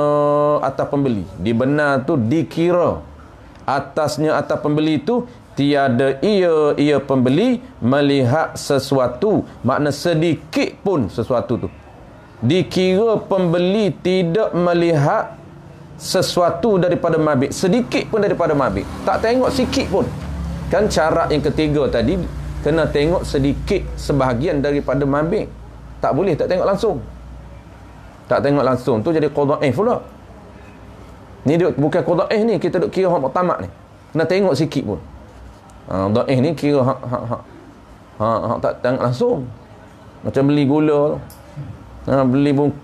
atas pembeli. Dibenar tu dikira atasnya atas pembeli tu tiada ia pembeli melihat sesuatu, makna sedikit pun sesuatu tu. Dikira pembeli tidak melihat sesuatu daripada mabit, sedikit pun daripada mabit, tak tengok sikit pun. Kan syarat yang ketiga tadi kena tengok sedikit sebahagian daripada mabit. Tak boleh tak tengok langsung. Tak tengok langsung tu jadi qadha'if pula. Ni dia bukan qadha'if ni, kita duk kira hak muktamad ni. Kena tengok sikit pun. Dhaif ni kira hak tak tengok langsung. Macam beli gula tu.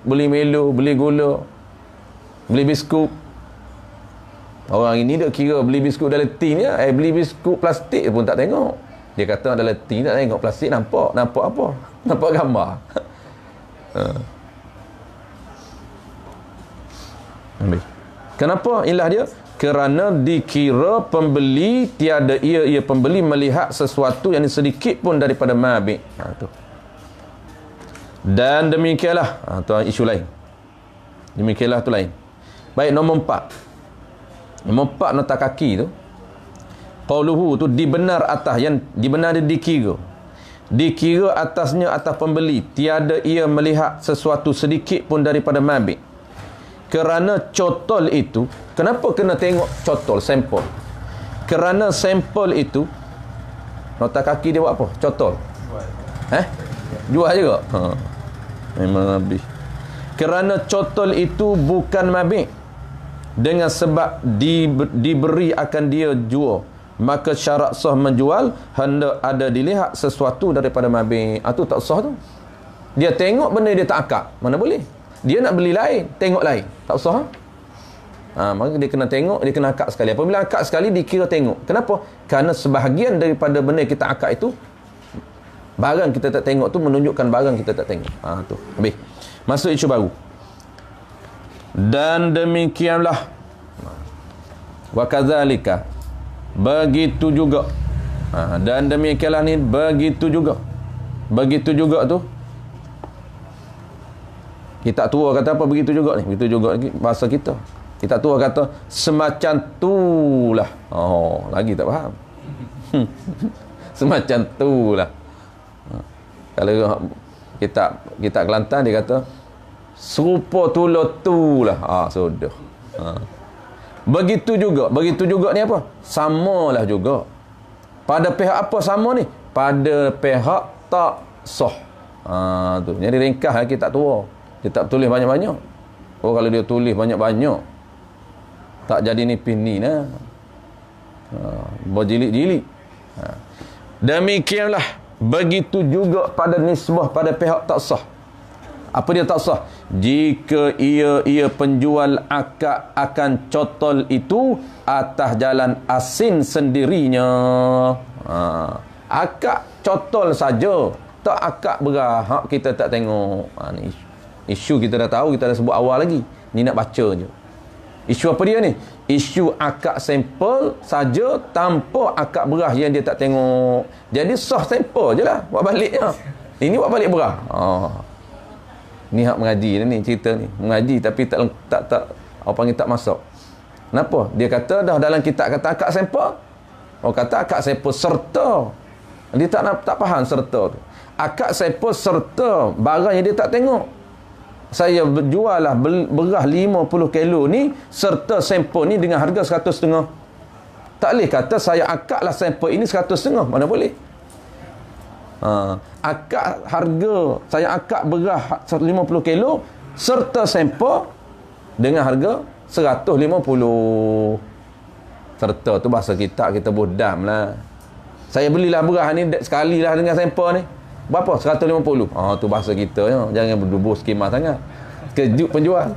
Beli Milo, beli gula, beli biskut. Orang ini duk kira beli biskut dalam tin je, beli biskut plastik pun tak tengok. Dia kata dalam tin tak tengok, plastik nampak apa? Nampak gambar. Kenapa ilah dia? Kerana dikira pembeli tiada ia pembeli melihat sesuatu yang sedikit pun daripada mabit. Tu. Dan demikianlah tu isu lain. Demikianlah tu lain. Baik, nombor 4. Nombor 4 nota kaki tu. Qauluhu tu dibenar atas, yang dibenar dia dikira. Dikira atasnya atas pembeli tiada ia melihat sesuatu sedikit pun daripada mabit. Kerana cotol itu, kenapa kena tengok cotol, sampel? Kerana sampel itu Nota kaki dia buat apa? Cotol. Jual. Jual juga. Memang habis. Kerana cotol itu bukan mabik, dengan sebab diberi akan dia jual, maka syarat sah menjual hendak ada dilihat sesuatu daripada mabik. Tu tak sah tu. Dia tengok benda dia tak akad, mana boleh. Dia nak beli lain, tengok lain, tak sah. Maka dia kena tengok, dia kena akad sekali. Apabila akad sekali, dikira tengok. Kenapa? Kerana sebahagian daripada benda kita akad itu, barang kita tak tengok tu menunjukkan barang kita tak tengok. Tu habis. Masuk isu baru. Dan demikianlah, wa kadzalika, begitu juga. Dan demikianlah ni, begitu juga. Begitu juga tu, kita tua kata apa begitu juga ni? Begitu juga bahasa kita. Kita tua kata semacam tulah. Lagi tak faham. Semacam tulah. Kalau kita Kelantan dia kata serupa tulah. Sudah. Begitu juga ni apa? Samalah juga. Pada pihak apa sama ni? Pada pihak tak sah. Tu. Jadi ringkas kita tua. Dia tak tulis banyak-banyak. Kalau dia tulis banyak-banyak, tak jadi nipis ni lah. Berjilid-jilid. Demikianlah, begitu juga pada nisbah pada pihak tak sah. Apa dia tak sah? Jika ia penjual akad akan cotol itu atas jalan asin sendirinya. Akad cotol saja, tak akad berah, kita tak tengok. Ni isu kita dah tahu, kita dah sebut awal lagi. Ni nak baca je. Isu apa dia ni? Isu akad sampel saja tanpa akad berah yang dia tak tengok. Jadi sah sampel je lah. Buat balik je. Ini buat balik berah. Ni hak mengaji ni cerita ni. Mengaji tapi tak apa panggil tak masuk. Kenapa? Dia kata dah dalam kitab kata akad sampel. Kata akad sampel serta. Dia tak faham serta tu. Akad sampel serta barang yang dia tak tengok. Saya jual lah beras 50 kilo ni serta sampel ni dengan harga 100.5. Tak boleh kata saya akad lah sampel ini 100.5. Mana boleh? Akad harga, saya akad beras 50 kilo serta sampel dengan harga 150. Serta tu bahasa kita bodam lah. Saya belilah beras ni sekali lah dengan sampel ni. Berapa? 150. Tu bahasa kita ya. Jangan berdubur skema sangat. Kejut penjual.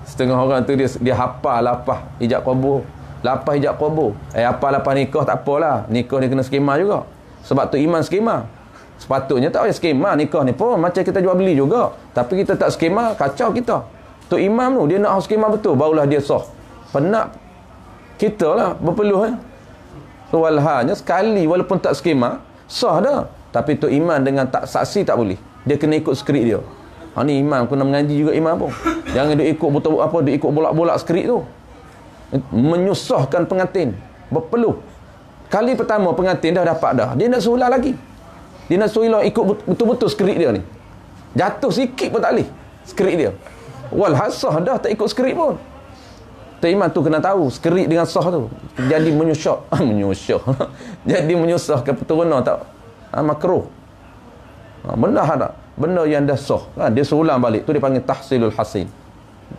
Setengah orang tu dia hafal lapah ijab qabul. Lapah ijab qabul. Hafal lapah nikah tak apalah. Nikah ni kena skema juga. Sebab tu iman skema. Sepatutnya tak payah skema nikah ni pun macam kita jual beli juga. Tapi kita tak skema, kacau kita. Tu imam tu dia nak skema betul barulah dia sah. Penat kita lah berpeluh So walhanya sekali walaupun tak skema sah dah. Tapi tu iman dengan tak saksi tak boleh. Dia kena ikut skrip dia. Ni imam kena mengaji juga imam pun. Jangan dia ikut betul apa dia ikut bolak-bolak skrip tu. Menyusahkan pengantin. Berpeluh. Kali pertama pengantin dah dapat dah. Dia nak suruh ulang lagi. Dia nak suruh ikut betul-betul skrip dia ni. Jatuh sikit pun tak boleh skrip dia. Walhasah dah tak ikut skrip pun. Tu imam tu kena tahu skrip dengan sah tu. Jadi menyusah. Jadi menyusahkan keturunan tak makruh. Benda yang dah sah dia serulang balik tu dia panggil tahsilul hasil.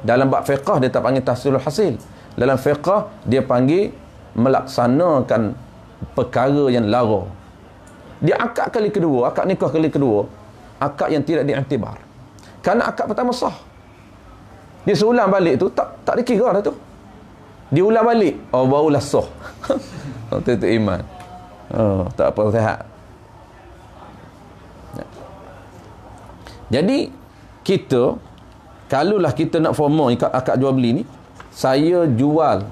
Dalam bab fiqh dia tak panggil tahsilul hasil. Dalam fiqh dia panggil melaksanakan perkara yang lara. Dia akad kali kedua, akad nikah kali kedua, akad yang tidak diiktibar. Kerana akad pertama sah. Dia serulang balik tu tak dikira dah tu. Dia ulang balik, barulah sah. Itu iman. Tak apa sihat. Jadi kita kalaulah kita nak formal akad jual beli ni, saya jual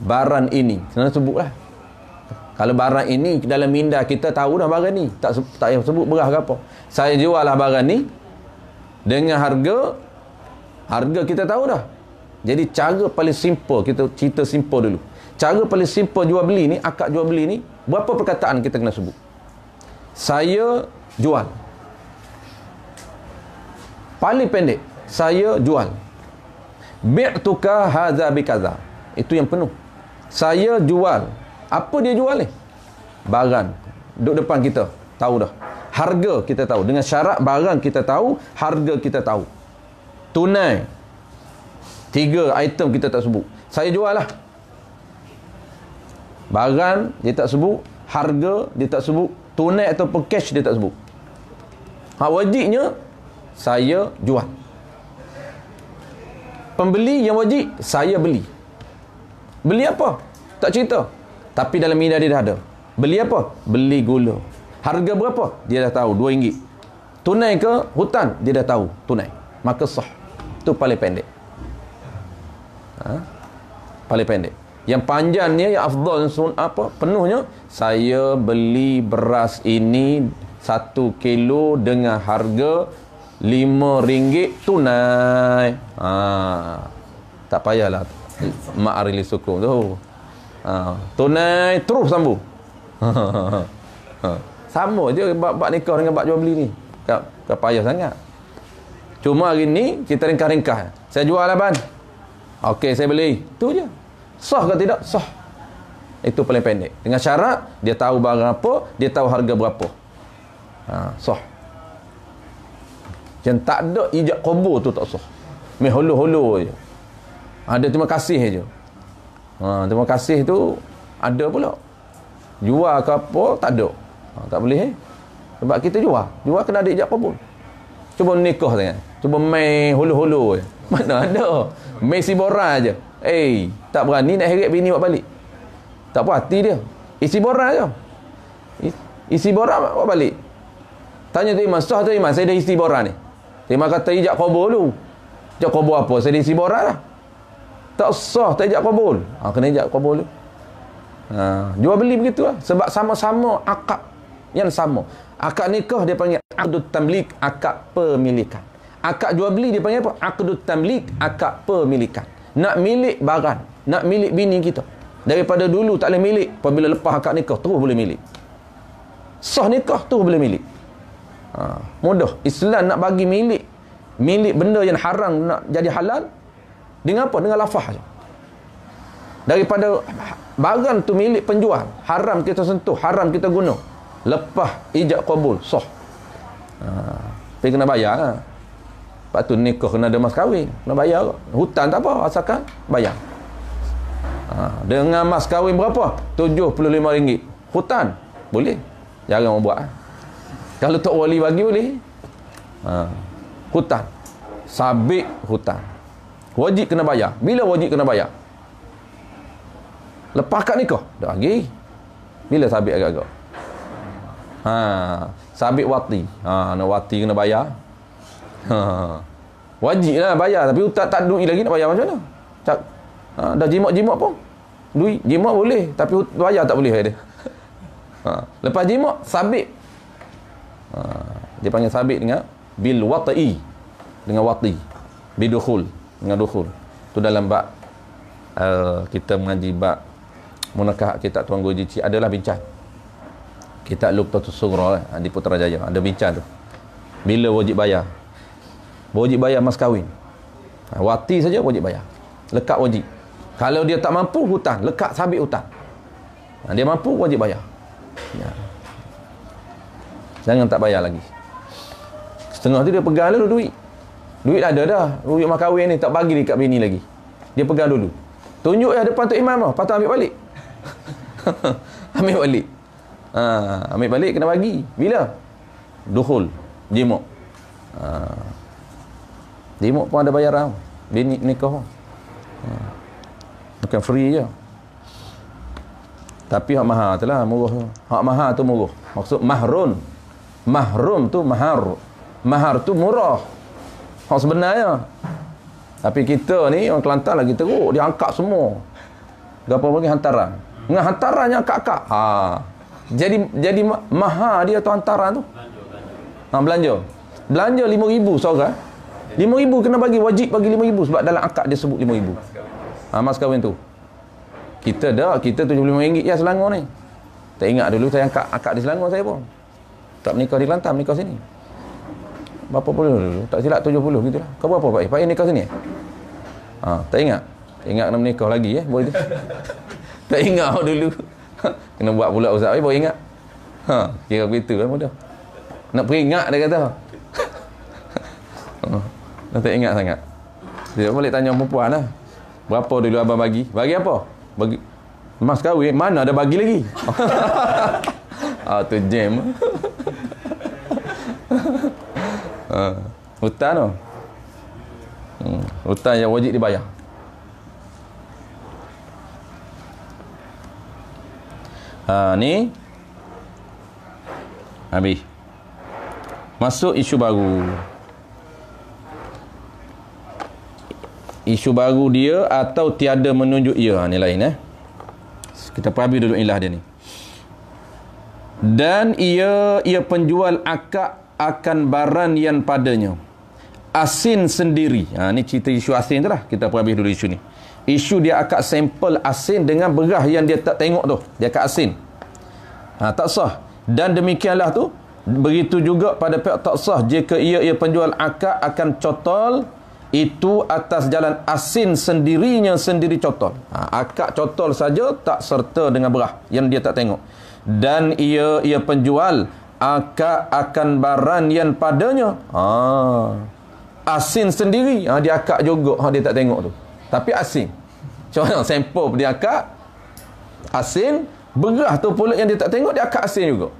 barang ini, senang sebutlah. Kalau barang ini dalam minda kita tahu dah barang ni, tak payah sebut beras ke apa. Saya jual lah barang ni dengan harga kita tahu dah. Jadi cara paling simple, kita cerita simple dulu. Cara paling simple jual beli ni, akad jual beli ni, berapa perkataan kita kena sebut? Saya jual. Paling pendek, saya jual. Bi'tuka hadza bikaza. Itu yang penuh. Saya jual. Apa dia jual ni? barang duduk depan kita, tahu dah. Harga kita tahu. Dengan syarat barang kita tahu, harga kita tahu. Tunai. 3 item kita tak sebut. Saya jual lah. Barang dia tak sebut, harga dia tak sebut, tunai ataupun cash dia tak sebut. Wajibnya saya jual. Pembeli yang wajib, saya beli. Beli apa? Tak cerita. Tapi dalam minda dia dah ada. Beli apa? Beli gula. Harga berapa? Dia dah tahu, RM2. Tunai ke hutang? Dia dah tahu, tunai. Maka sah. Itu paling pendek. Paling pendek. Yang panjangnya, yang afdal, penuhnya, saya beli beras ini 1 kilo dengan harga RM5 tunai. Tak payahlah mak Arilis sokong tu. Tunai terus sambung. Sama je bab nikah dengan bab jual beli ni. Tak payah sangat. Cuma hari ni kita ringkas-ringkas. Saya jual lah ban. Okey, saya beli. Itu je. Sah ke tidak? Sah. Itu paling pendek. Dengan syarat dia tahu barang apa, dia tahu harga berapa. Sah. Yang tak ada ijab qabul tu tak sah. Meh holo-holo je. Ada terima kasih je. Terima kasih tu ada pula. Jual ke apa tak ada. Tak boleh sebab kita jual kena ada ijab qabul. Cuba nikah sangat. Cuba main holo-holo je. Mana ada. Main si bora je. Tak berani nak heret bini buat balik. Tak puas hati dia. Isi bora je. Isi bora buat balik. Tanya tu Iman, sah tu Iman, saya dah isi bora ni. Iman kata ijab qabul dulu. Ijab qabul apa? Saya dah isi bora lah. Tak sah, tak ijab qabul. Kena ijab qabul dulu. Jual beli begitu lah. Sebab sama-sama akad yang sama. Akad nikah dia panggil aqdut tamlik, akad pemilikan. Akad jual beli dia panggil apa? Aqdut tamlik, akad pemilikan. Nak milik barang, nak milik bini kita. Daripada dulu tak boleh milik, apabila lepas akad nikah terus boleh milik. Sah nikah terus boleh milik. Mudah. Islam nak bagi milik benda yang haram nak jadi halal dengan apa? Dengan lafaz saja. Daripada barang tu milik penjual, haram kita sentuh, haram kita guna. Lepas ijab qabul, sah. Tapi kena bayar lah. Lepas tu nikah kena ada mas kahwin, kena bayar. Hutang tak apa, asalkan bayar. Dengan mas kahwin berapa? RM75. Hutang boleh. Jarang orang buat. Kalau tak wali bagi boleh. Hutang. Sabit hutang. Wajib kena bayar. Bila wajib kena bayar? Lepas akad nikah dah lagi. Bila sabit agak-agak? Sabit wati. Nak wati kena bayar. Wajib lah bayar. Tapi tak duit lagi nak bayar macam mana? Dah jimat-jimat pun duit. Jimat boleh, tapi bayar tak boleh dia. Lepas jimat sabit. Dia panggil sabit dengan bil wati. Dengan wati. Bidukhul. Dengan dukhul. Tu dalam bab kita mengaji bab munakah kitab Tuan Guru Jici adalah bincang. Kitab Luqtatus Sughra di Putrajaya ada bincang tu. Bila wajib bayar? Wajib bayar mas kahwin. Wati saja wajib bayar. Lekat wajib. Kalau dia tak mampu hutang, lekat sabit hutang. Dia mampu wajib bayar. Jangan tak bayar lagi. Setengah tu dia pegang dulu duit. Duit ada dah. Duit mas kahwin ni tak bagi dekat bini lagi. Dia pegang dulu. Tunjuk depan Tok Imam lah. Lepas tu ambil balik. Ambil balik. Ambil balik kena bagi. Bila? Dukhul. Jimuk. Jimuk pun ada bayaran. Bini nikah. Bukan free je. Tapi hak mahar tu lah murah. Hak mahar tu murah. Maksud mahrun. Mahrum tu mahar. Mahar tu murah. Hak sebenarnya. Tapi kita ni orang Kelantan lagi teruk. Dia angkat semua. Gapa bagi hantaran. Dengan hantarannya angkat-angkat. Jadi mahar dia tu hantaran tu. Belanja. Belanja RM5,000 seorang. RM5,000 kena bagi, wajib bagi RM5,000 sebab dalam akad dia sebut RM5,000. Mas kahwin tu. Kita RM75 ya Selangor ni. Tak ingat dulu saya angkat akad di Selangor saya pun. Tak menikah di Kelantan, menikah sini. Berapa puluh dulu? Tak silap 70 gitulah. Kau berapa Pak? Pak nikah sini? Tak ingat. Tak ingat nak menikah lagi boleh. Tak ingat dulu. Kena buat pula Ustaz. Baru ingat. Kira begitu kan mudah. Nak peringat dia kata. Dah tak ingat sangat. Dia boleh tanya perempuan lah. Berapa dulu abang bagi? Bagi apa? Bagi mas kahwin. Mana ada bagi lagi? Tu jam. Hutang tu. Hutang yang wajib dibayar. Ni habis. Masuk isu baru. Isu baru dia atau tiada menunjuk ia. Ni lain Kita perhabis dulu ilah dia ni. Dan ia penjual akak akan barang yang padanya asin sendiri. Ni cerita isu asin tu lah. Kita perhabis dulu isu ni. Isu dia akak sampel asin dengan beras yang dia tak tengok tu. Dia akak asin. Tak sah. Dan demikianlah tu. Begitu juga pada pihak tak sah jika ia penjual akak akan cotol itu atas jalan asin sendirinya sendiri cotol. Akak cotol saja tak serta dengan beras yang dia tak tengok. Dan ia penjual akak akan barang yang padanya asin sendiri. Dia akak juga dia tak tengok tu. Tapi asin. Contoh sampel dia akak asin, beras tu pula yang dia tak tengok dia akak asin juga.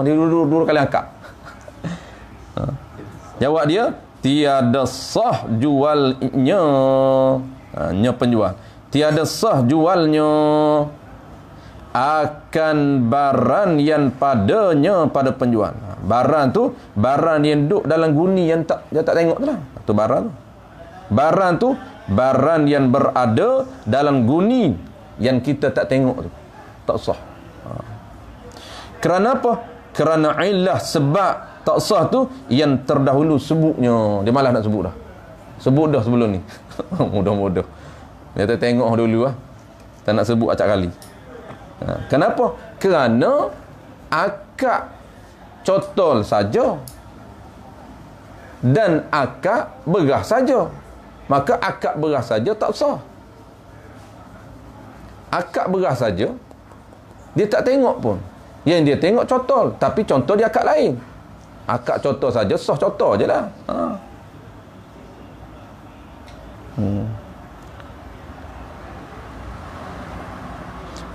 Dia dua kali akak. Jawab dia, tiada sah jualnya. Nya penjual. Tiada sah jualnya akan barang yang padanya pada penjual. Barang tu barang yang duduk dalam guni yang dia tak tengok tu lah. Tu barang tu. Barang tu barang yang berada dalam guni yang kita tak tengok tu. Tak sah. Kerana apa? Kerana illah sebab tak sah tu yang terdahulu sebutnya. Dia malas nak sebut dah. Sebut dah sebelum ni. Mudah-mudah. Dia tak tengok dulu lah. Tak nak sebut acak kali. Kenapa? Kerana akak cotol saja dan akak beras saja. Maka akak beras saja tak sah. Akak beras saja dia tak tengok pun. Yang dia tengok cotol, tapi contoh dia akak lain. Akak cotol saja sah cotol je lah.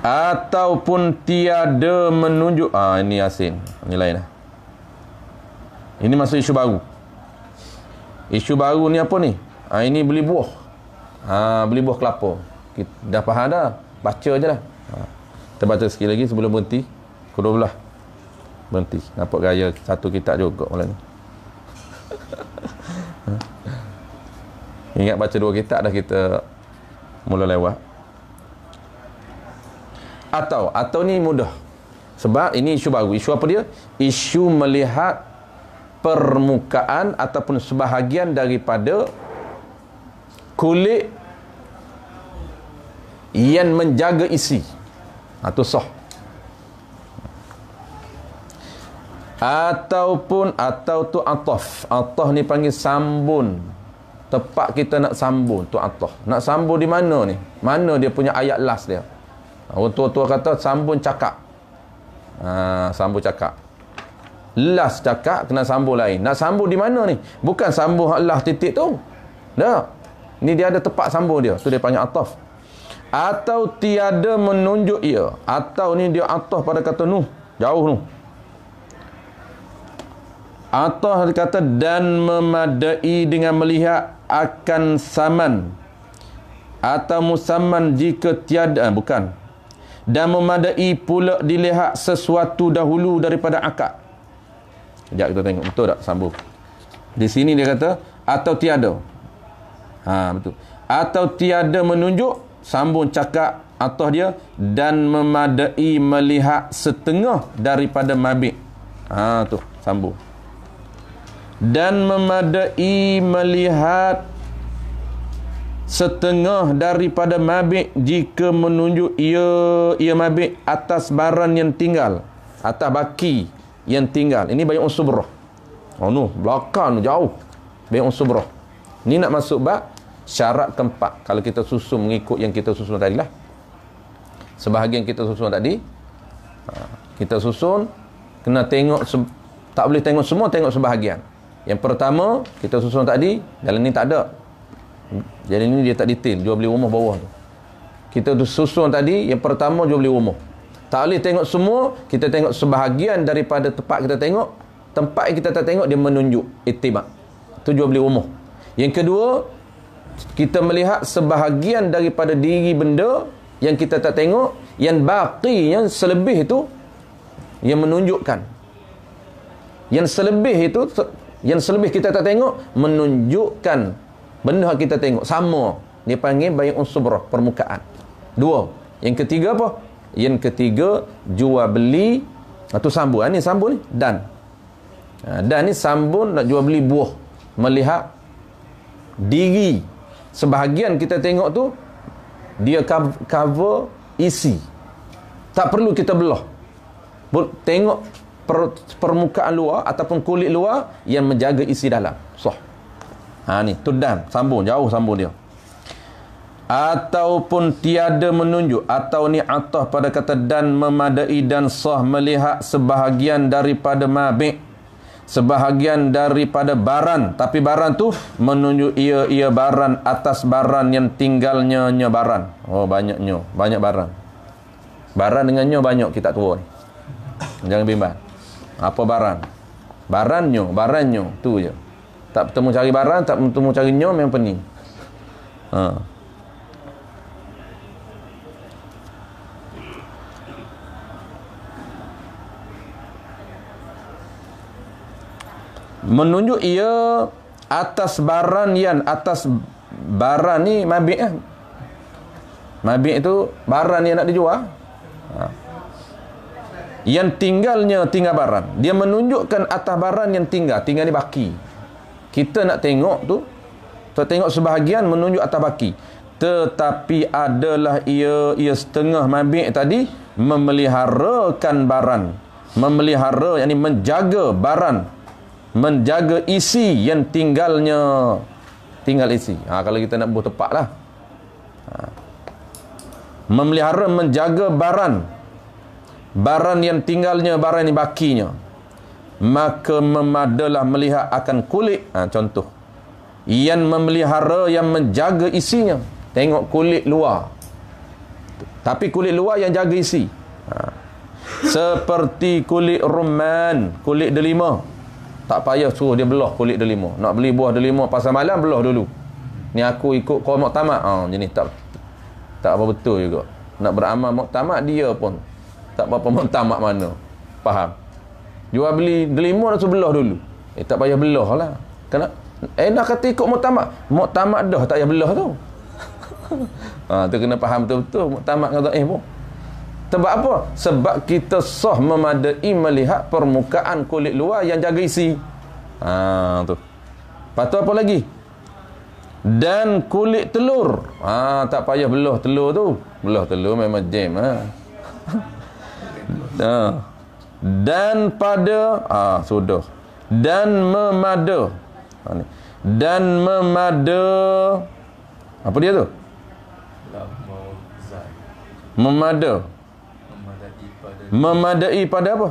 Ataupun tiada menunjuk. Ini asin. Ini lain lah. Ini masuk isu baru. Isu baru ni apa ni? Ini beli buah. Beli buah kelapa. Kita dah faham dah. Baca je lah. Kita baca sekali lagi sebelum berhenti. Pukul 12. Berhenti. Nampak gaya satu kitab juga malam ni. Ingat baca 2 kitab dah kita mula lewat. Atau ni mudah. Sebab ini isu baru. Isu apa dia? Isu melihat permukaan ataupun sebahagian daripada kulit yang menjaga isi. Itu sah. Atau tu ataf. Ataf ni panggil sambun. Tepat kita nak sambun tu ataf. Nak sambun di mana ni? Mana dia punya ayat last dia? Orang tua-tua kata sambung cakap. Sambung cakap. Last cakap kena sambung lain. Nak sambung di mana ni? Bukan sambung last titik tu. Tak. Ni dia ada tepat sambung dia. Tu dia panggil ataf. Atau tiada menunjuk ia. Atau ni dia ataf pada kata Nuh. Jauh Nuh. Atau kata dan memadai dengan melihat akan saman atau musamman jika tiada. Bukan. Dan memadai pula dilihat sesuatu dahulu daripada akad. Sekejap kita tengok betul tak sambung. Di sini dia kata atau tiada. Betul. Atau tiada menunjuk, sambung cakap atau dia dan memadai melihat setengah daripada mabit. Tu sambung. Dan memadai melihat setengah daripada mabit jika menunjuk ia mabit atas barang yang tinggal, atas baki yang tinggal. Ini bayang subrah. Belakang jauh. Bayang subrah. Ini nak masuk bab syarat keempat. Kalau kita susun mengikut yang kita susun tadi lah. Sebahagian kita susun tadi. Kita susun, kena tengok, tak boleh tengok semua, tengok sebahagian. Yang pertama, kita susun tadi, dalam ni tak ada. Jadi ni dia tak detail, jual beli rumah bawah tu. Kita susun tadi, yang pertama jual beli rumah. Tak boleh tengok semua, kita tengok sebahagian daripada tempat kita tengok. Tempat yang kita tak tengok, dia menunjuk itibak. Itu jual beli rumah. Yang kedua, kita melihat sebahagian daripada diri benda yang kita tak tengok, yang baqi, yang selebih itu, yang menunjukkan. Yang selebih kita tak tengok, menunjukkan benda yang kita tengok. Sama. Dia panggil bay'un subrah, permukaan. Dua. Yang ketiga apa? Yang ketiga, jual beli. Itu sambung. Ini sambung ni. Dan ni sambung nak jual beli buah. Melihat diri. Sebahagian kita tengok tu, dia cover isi. Tak perlu kita belah. Tengok permukaan luar ataupun kulit luar yang menjaga isi dalam. Ni tu dan sambung, jauh sambung dia. Ataupun tiada menunjuk, atau ni atah pada kata dan memadai dan sah melihat sebahagian daripada mabi', sebahagian daripada baran, tapi baran tu menunjuk ia baran atas baran yang tinggalnya baran. Banyaknya, banyak baran. Baran dengannya banyak, kita tua ni. Jangan bimbang. Apa baran? Barannya tu je. Tak bertemu cari baran, tak bertemu cari nyo, memang pening. Menunjuk ia atas baran yang atas baran ni mabi' mabi' itu baran yang nak dijual. Yang tinggal baran. Dia menunjukkan atas baran yang tinggal ni baki. Kita nak tengok tu, kita tengok sebahagian menunjuk atas baki. Tetapi adalah ia setengah mabi' tadi memeliharakan baran. Memelihara, yakni menjaga baran. Menjaga isi yang tinggal isi. Kalau kita nak buat tepat lah. Memelihara, menjaga baran yang tinggalnya, baran yang bakinya. Maka memadalah melihat akan kulit. Contoh. Yang memelihara, yang menjaga isinya. Tengok kulit luar. Tapi kulit luar yang jaga isi. Seperti kulit rumman, kulit delima. Tak payah suruh dia belah kulit delima. Nak beli buah delima pasal malam, belah dulu. Ni aku ikut kau muktamad. Jenis tak apa betul juga. Nak beramal muktamad, dia pun tak apa muktamad mana. Faham? Jual beli delima, nak suruh belah dulu. Tak payah belah lah. Kenapa? Nak kata ikut muktamad. Muktamad dah tak payah belah tu. Tu kena faham betul-betul. Muktamad kata pun. Sebab apa? Sebab kita sah memadai melihat permukaan kulit luar yang jaga isi. Tu. Lepas tu apa lagi? Dan kulit telur. Tak payah belah telur tu. Belah telur memang jam. Dan pada sudah. Dan memada. Dan memada. Apa dia tu? Memada. Memadai pada apa?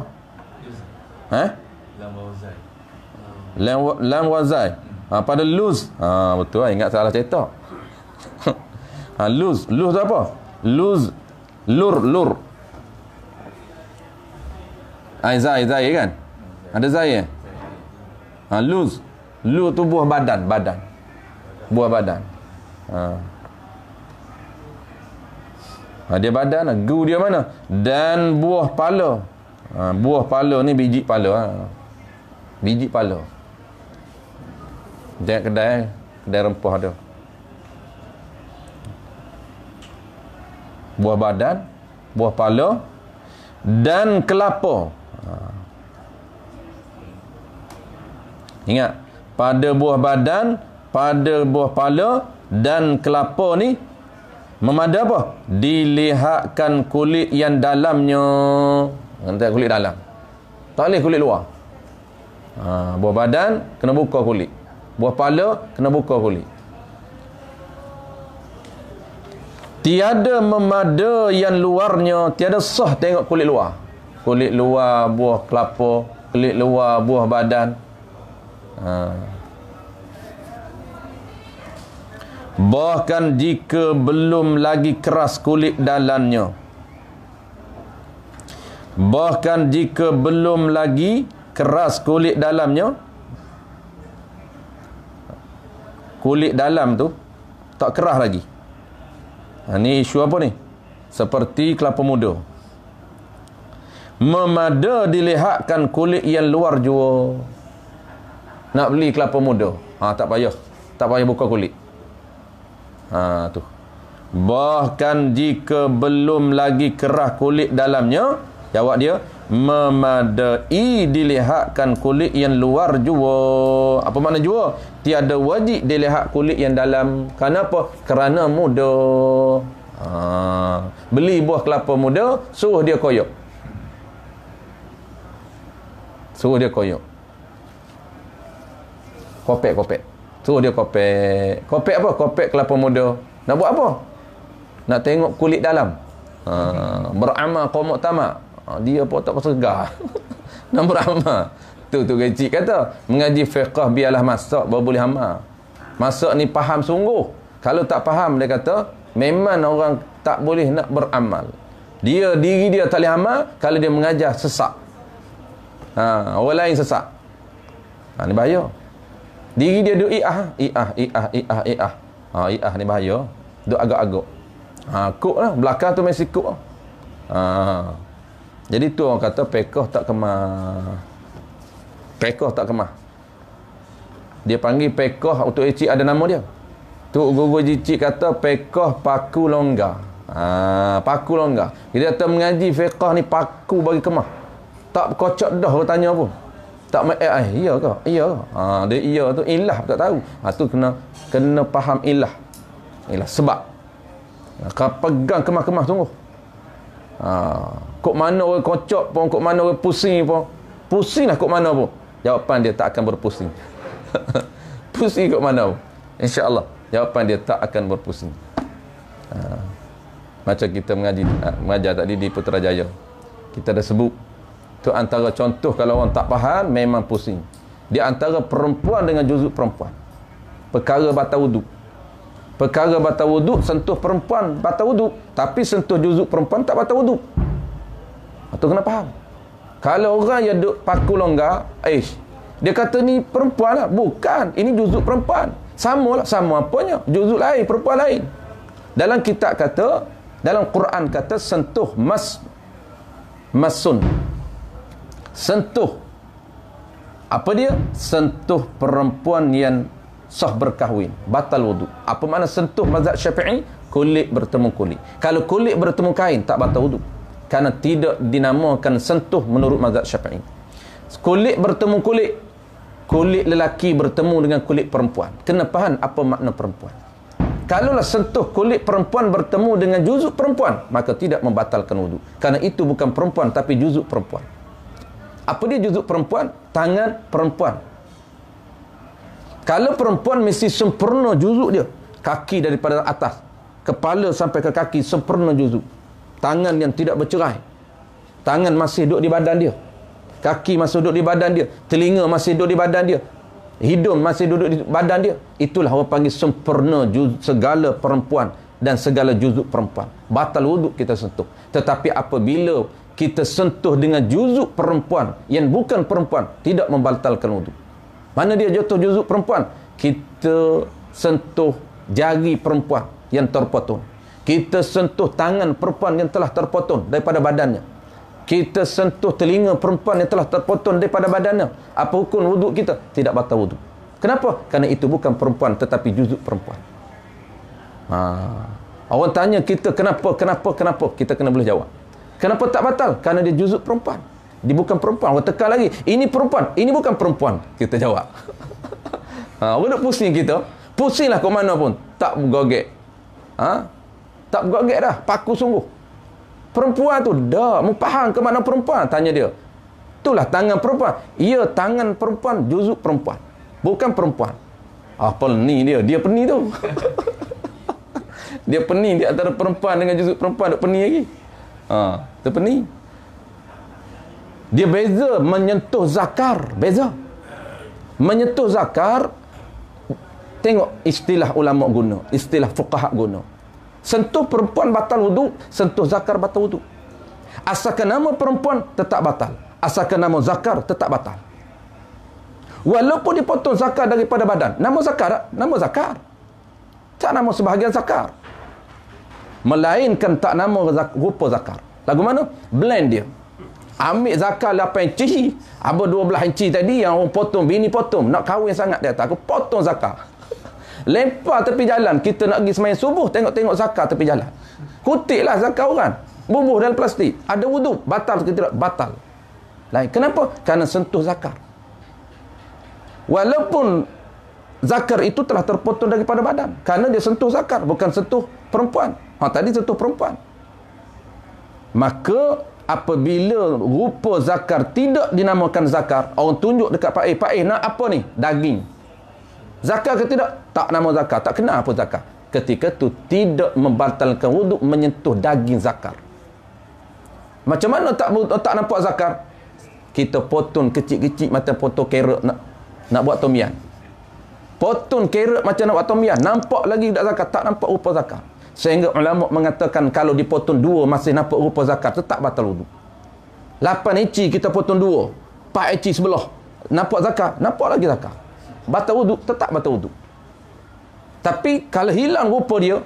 Lam wazai. Pada luz. Betul lah, ingat salah cetak. Luz tu apa? Luz. Lur. Zai kan? Ada zai luz. Luz tu buah badan. Buah badan. Dia badan, gu dia mana? Dan buah pala. Buah pala ni biji pala. Biji pala. Kedai rempah ada. Buah badan, buah pala dan kelapa. Ingat, pada buah badan, pada buah pala dan kelapa ni memada apa? Dilihatkan kulit yang dalamnya. Nanti kulit dalam. Tak boleh kulit luar. Buah badan kena buka kulit. Buah pala kena buka kulit. Tiada memada yang luarnya, tiada sah tengok kulit luar. Kulit luar buah kelapa, kulit luar buah badan. Bahkan jika belum lagi keras kulit dalamnya. Bahkan jika belum lagi keras kulit dalamnya. Kulit dalam tu tak keras lagi. Ni isu apa ni? Seperti kelapa muda. Memada dilihatkan kulit yang luar jua. Nak beli kelapa muda, tak payah. Tak payah buka kulit. Tu. Bahkan jika belum lagi keras kulit dalamnya, jawab dia, memadai dilihatkan kulit yang luar jua. Apa makna jua? Tiada wajib dilihat kulit yang dalam. Kenapa? Kerana muda. Beli buah kelapa muda, suruh dia koyok. Suruh dia koyok. Kopek. Suruh dia kopek. Kopek apa? Kopek kelapa muda. Nak buat apa? Nak tengok kulit dalam. Beramal qaum muktamad. Dia pun tak segar. Nak beramal. Tu kecil kata, mengaji fiqh biarlah masak baru boleh amal. Masak ni faham sungguh. Kalau tak faham, dia kata memang orang tak boleh nak beramal. Diri dia tak boleh amal kalau dia mengajar sesak. Orang lain sesak. Ni bahaya. Diri dia duk i'ah ni bahaya. Duk agak-agak. Kuk lah, belakang tu mesti kuk. Jadi tu orang kata fiqh tak kemah. Fiqh tak kemah. Dia panggil fiqh untuk icik ada nama dia. Tu guru cik kata fiqh paku longgar. Paku longgar. Dia kata mengaji fiqh ni paku bagi kemah. Tak kocok dah orang tanya pun. Tak iya ke? Iya ke? Dia iya tu ilah tak tahu. Tu kena faham ilah. Ilah sebab. Kau pegang kemah-kemah sungguh. Kok mana orang kocok pun, kok mana orang pusing pun. Pusinglah kok mana pun. Jawapan dia tak akan berpusing. Pusing kok mana pun. InsyaAllah. Jawapan dia tak akan berpusing. Macam kita mengajar tadi di Putrajaya. Kita dah sebut. Tu antara contoh kalau orang tak faham, memang pusing. Di antara perempuan dengan juzuk perempuan. Perkara batal wuduk. Perkara batal wuduk, sentuh perempuan batal wuduk. Tapi sentuh juzuk perempuan tak batal wuduk. Itu kena faham. Kalau orang yang duk paku longgar, dia kata ni perempuan lah. Bukan. Ini juzuk perempuan. Sama lah. Sama apanya. Juzuk lain, perempuan lain. Dalam kitab kata, dalam Quran kata sentuh masun. Sentuh. Apa dia? Sentuh perempuan yang sah berkahwin. Batal wuduk. Apa makna sentuh mazhab Syafi'i? Kulit bertemu kulit. Kalau kulit bertemu kain, tak batal wuduk. Kerana tidak dinamakan sentuh menurut mazhab Syafi'i. Kulit bertemu kulit. Kulit lelaki bertemu dengan kulit perempuan. Kena faham apa makna perempuan. Kalaulah sentuh kulit perempuan bertemu dengan juzuk perempuan, maka tidak membatalkan wuduk. Kerana itu bukan perempuan, tapi juzuk perempuan. Apa dia juzuk perempuan? Tangan perempuan. Kalau perempuan mesti sempurna juzuk dia. Kaki daripada atas, kepala sampai ke kaki sempurna juzuk. Tangan yang tidak bercerai. Tangan masih duduk di badan dia. Kaki masih duduk di badan dia. Telinga masih duduk di badan dia. Hidung masih duduk di badan dia. Itulah orang panggil sempurna segala perempuan dan segala juzuk perempuan. Batal wuduk kita sentuh. Tetapi apabila kita sentuh dengan juzuk perempuan yang bukan perempuan, tidak membatalkan wuduk. Mana dia jatuh juzuk perempuan? Kita sentuh jari perempuan yang terpotong. Kita sentuh tangan perempuan yang telah terpotong daripada badannya. Kita sentuh telinga perempuan yang telah terpotong daripada badannya. Apa hukum wuduk kita? Tidak batal wuduk. Kenapa? Kerana itu bukan perempuan tetapi juzuk perempuan. Orang tanya kita kenapa? Kita kena boleh jawab. Kenapa tak batal? Kerana dia juzuk perempuan. Dia bukan perempuan. Orang tekan lagi. Ini perempuan. Ini bukan perempuan. Kita jawab. Orang nak pusing kita. Pusinglah ke mana pun. Tak bergogek. Tak bergogek dah. Paku sungguh. Perempuan tu dah. Mu faham ke mana perempuan? Tanya dia. Itulah tangan perempuan. Ya, tangan perempuan. Juzuk perempuan. Bukan perempuan. Apa ni dia? Dia peni tu. Dia pening di antara perempuan dengan juzuk perempuan, duk pening lagi. Terpening. Dia beza menyentuh zakar, beza. Menyentuh zakar, tengok istilah ulama guna, istilah fuqaha guna. Sentuh perempuan batal wudu, sentuh zakar batal wudu. Asalkan nama perempuan tetap batal, asalkan nama zakar tetap batal. Walaupun dipotong zakar daripada badan, nama zakar, nama zakar. Tak nama sebahagian zakar. Melainkan tak nama rupa zakar. Lagu mana? Blend dia. Ambil zakar 8 inci, apa 12 inci tadi yang orang potong, bini potong, nak kahwin sangat dia kata, aku potong zakar. Lempar tepi jalan, kita nak pergi sembahyang subuh, tengok-tengok zakar tepi jalan. Kutiklah zakar orang. Bubuh dalam plastik. Ada wudu, batal ke tidak? Batal. Lain. Kenapa? Kerana sentuh zakar. Walaupun zakar itu telah terpotong daripada badan, kerana dia sentuh zakar, bukan sentuh perempuan. Tadi sentuh perempuan. Maka apabila rupa zakar tidak dinamakan zakar, orang tunjuk dekat Pak A nak apa ni? Daging. Zakar ke tidak? Tak nama zakar. Tak kena apa zakar. Ketika tu tidak membatalkan wuduk menyentuh daging zakar. Macam mana tak nampak zakar? Kita potong kecil-kecil macam potong carrot nak buat tom yam. Potong carrot macam nak buat tom yam, nampak lagi tak zakar, tak nampak rupa zakar. Sehingga ulama mengatakan kalau dipotong 2 masih nampak rupa zakar, tetap batal wuduk. 8 inci kita potong 2, 4 inci sebelah, nampak zakar, nampak lagi zakar. Batal wuduk, tetap batal wuduk. Tapi kalau hilang rupa dia,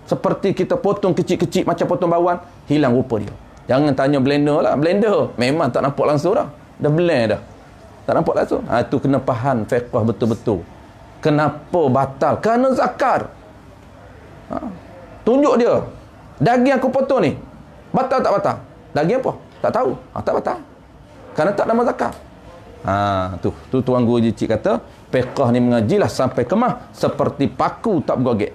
seperti kita potong kecil-kecil macam potong bawang, hilang rupa dia. Jangan tanya blender lah. Blender memang tak nampak langsung dah. Dah blend dah. Tak nampak langsung. Itu kena faham fiqh betul-betul. Kenapa batal? Kerana zakar. Tunjuk dia. Daging aku potong ni, batal tak batal? Daging apa? Tak tahu. Tak batal. Kerana tak nama zakar. Tu tuan guru Jicik kata, fiqh ni mengajilah sampai kemah seperti paku tak bergogek.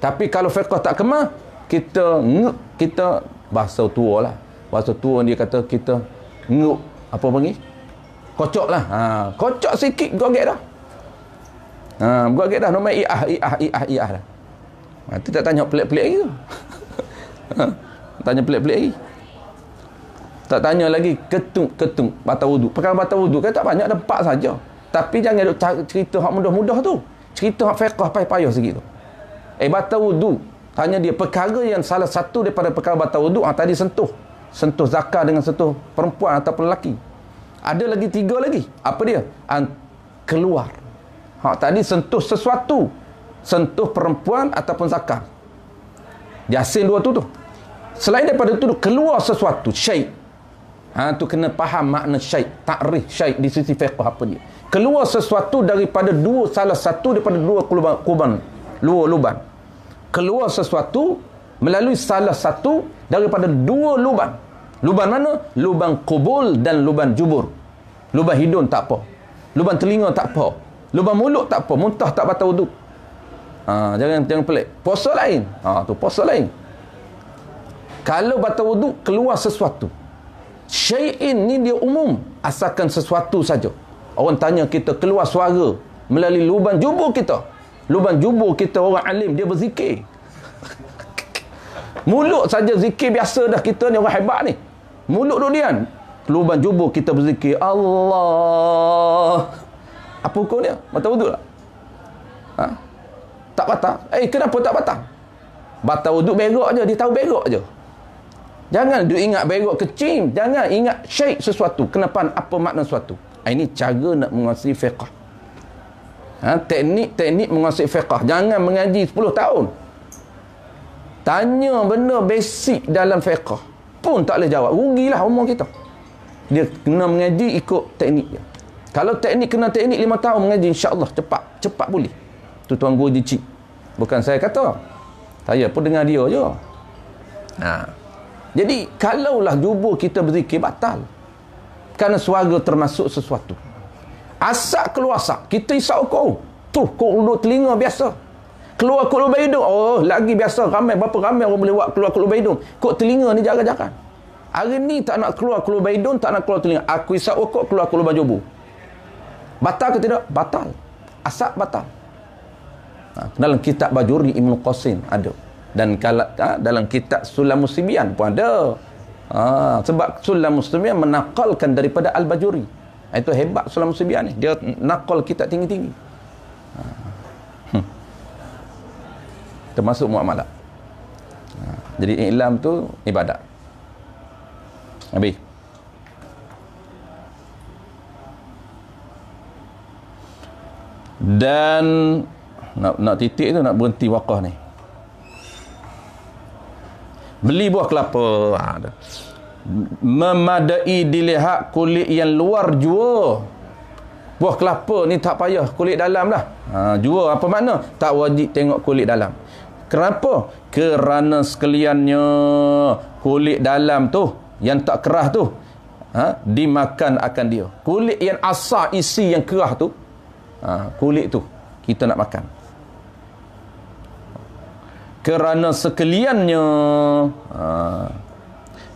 Tapi kalau fiqh tak kemah, kita bahasa tua lah. Bahasa tua dia kata kita nguk, apa panggil? Kocok lah. Kocok sikit bergogek dah. Bergogek dah. Nombor i'ah dah. Itu tak tanya pelik-pelik lagi tu. Tanya pelik-pelik lagi. Tak tanya lagi ketung batal wuduk. Perkara batal wuduk kan tak banyak, ada 4 saja. Tapi jangan duk cerita hak mudah-mudah tu. Cerita hak fiqh payah-payah sikit tu. Batal wuduk. Tanya dia perkara yang salah satu daripada perkara batal wuduk, tadi sentuh zakar dengan sentuh perempuan ataupun lelaki. Ada lagi 3 lagi. Apa dia? Keluar. Tadi sentuh sesuatu. Sentuh perempuan ataupun zakar. Jasin 2 tu. Selain daripada itu, keluar sesuatu, syai'. Tu kena faham makna syai', takrif syai' di sisi fiqh apa dia. Keluar sesuatu daripada salah satu daripada 2 lubang. Keluar sesuatu melalui salah satu daripada 2 lubang. Lubang mana? Lubang kubul dan lubang jubur. Lubang hidung tak apa. Lubang telinga tak apa. Lubang mulut tak apa. Muntah tak batal wuduk. Jangan pelik. Puasa lain. Tu puasa lain. Kalau batal wuduk, keluar sesuatu. Syai'in ni dia umum. Asalkan sesuatu saja. Orang tanya kita keluar suara melalui lubang jubur kita. Lubang jubur kita orang alim, dia berzikir. Mulut saja zikir biasa dah, kita ni orang hebat ni. Mulut durian. Lubang jubur kita berzikir. Allah. Apa hukum dia? Batal wuduk tak? Tak batal. Kenapa tak batal? Batal wuduk berak je. Dia tahu berak je. Jangan duk ingat berak kecil. Jangan ingat syai' sesuatu. Kenapa? Apa makna sesuatu? Ini cara nak menguasai fiqh. Teknik menguasai fiqh. Jangan mengaji 10 tahun. Tanya benda basic dalam fiqh pun tak boleh jawab. Rugilah umur kita. Dia kena mengaji ikut teknik dia. Kalau kena teknik 5 tahun mengaji, insya-Allah cepat boleh. Tu tuan guru Jicik. Bukan saya kata. Saya pun dengar dia je. Jadi kalaulah jubur kita berzikir batal. Kerana suara termasuk sesuatu. Asak keluar asak, kita isap kau. Tu kau telinga biasa. Keluar kok lubang hidung. Lagi biasa berapa ramai orang boleh buat keluar kok lubang hidung. Kok telinga ni jangan. Hari ni tak nak keluar kok lubang hidung, tak nak keluar telinga. Aku isap kok keluar kok lubang jubur. Batal ke tidak? Batal. Asap batal. Dalam kitab Bajuri Ibn Qasim ada. Dan kalau dalam kitab Sulamus Tibyan pun ada. Sebab Sulamus Tibyan menakalkan daripada Al-Bajuri. Itu hebat Sulamus Tibyan ni. Dia nakal kitab tinggi-tinggi. Termasuk muamalah. Jadi i'lam tu ibadat. Habis. Dan nak titik tu, nak berhenti wakaf ni. Beli buah kelapa. Memadai dilihat kulit yang luar jua. Buah kelapa ni tak payah kulit dalam dah. Jua apa makna? Tak wajib tengok kulit dalam. Kenapa? Kerana sekaliannya kulit dalam tu yang tak kerah tu dimakan akan dia. Kulit yang asal isi yang kerah tu, kulit tu kita nak makan. Kerana sekaliannya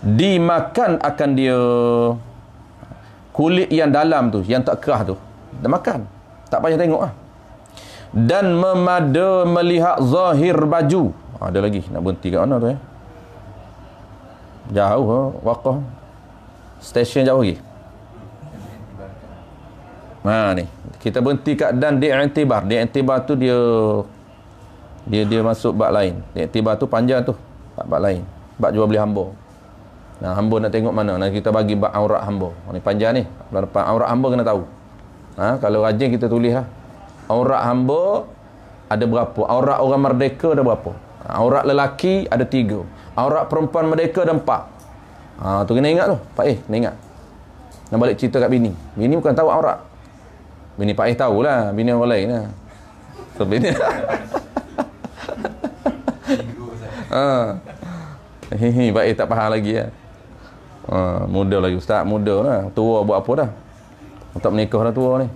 dimakan akan dia kulit yang dalam tu, yang tak kerah tu, dah makan. Tak payah tengok lah. Dan memada melihat zahir baju. Ada lagi nak berhenti kat mana tu ya? Jauh wakaf. Stesen jauh lagi. Ni kita berhenti kat dan di'tibar. Di'tibar tu dia masuk bab lain. Di'tibar tu panjang tu, bab lain. Bab jual beli hamba. Nah, hamba nak tengok mana? Nah, kita bagi bab aurat hamba. Ni panjang ni. Depan aurat hamba kena tahu. Kalau rajin kita tulis lah. Aurat hamba ada berapa? Aurat orang merdeka ada berapa? Aurat lelaki ada 3. Aurat perempuan merdeka ada 4. Tu kena ingat tu. Pak kena ingat. Nak balik cerita kat bini. Bini bukan tahu aurat. Bini Pak tahulah. Bini orang lain lah. So, bini. Pak tak faham lagi lah. Muda lagi. Ustaz muda lah. Tua buat apa dah? Tak menikah dah tua ni.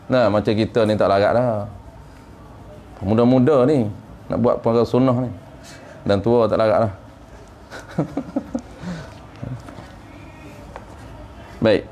Nah, macam kita ni tak larat dah. Muda-muda ni nak buat perkara sunnah ni. Dan tua tak larat dah. Baik.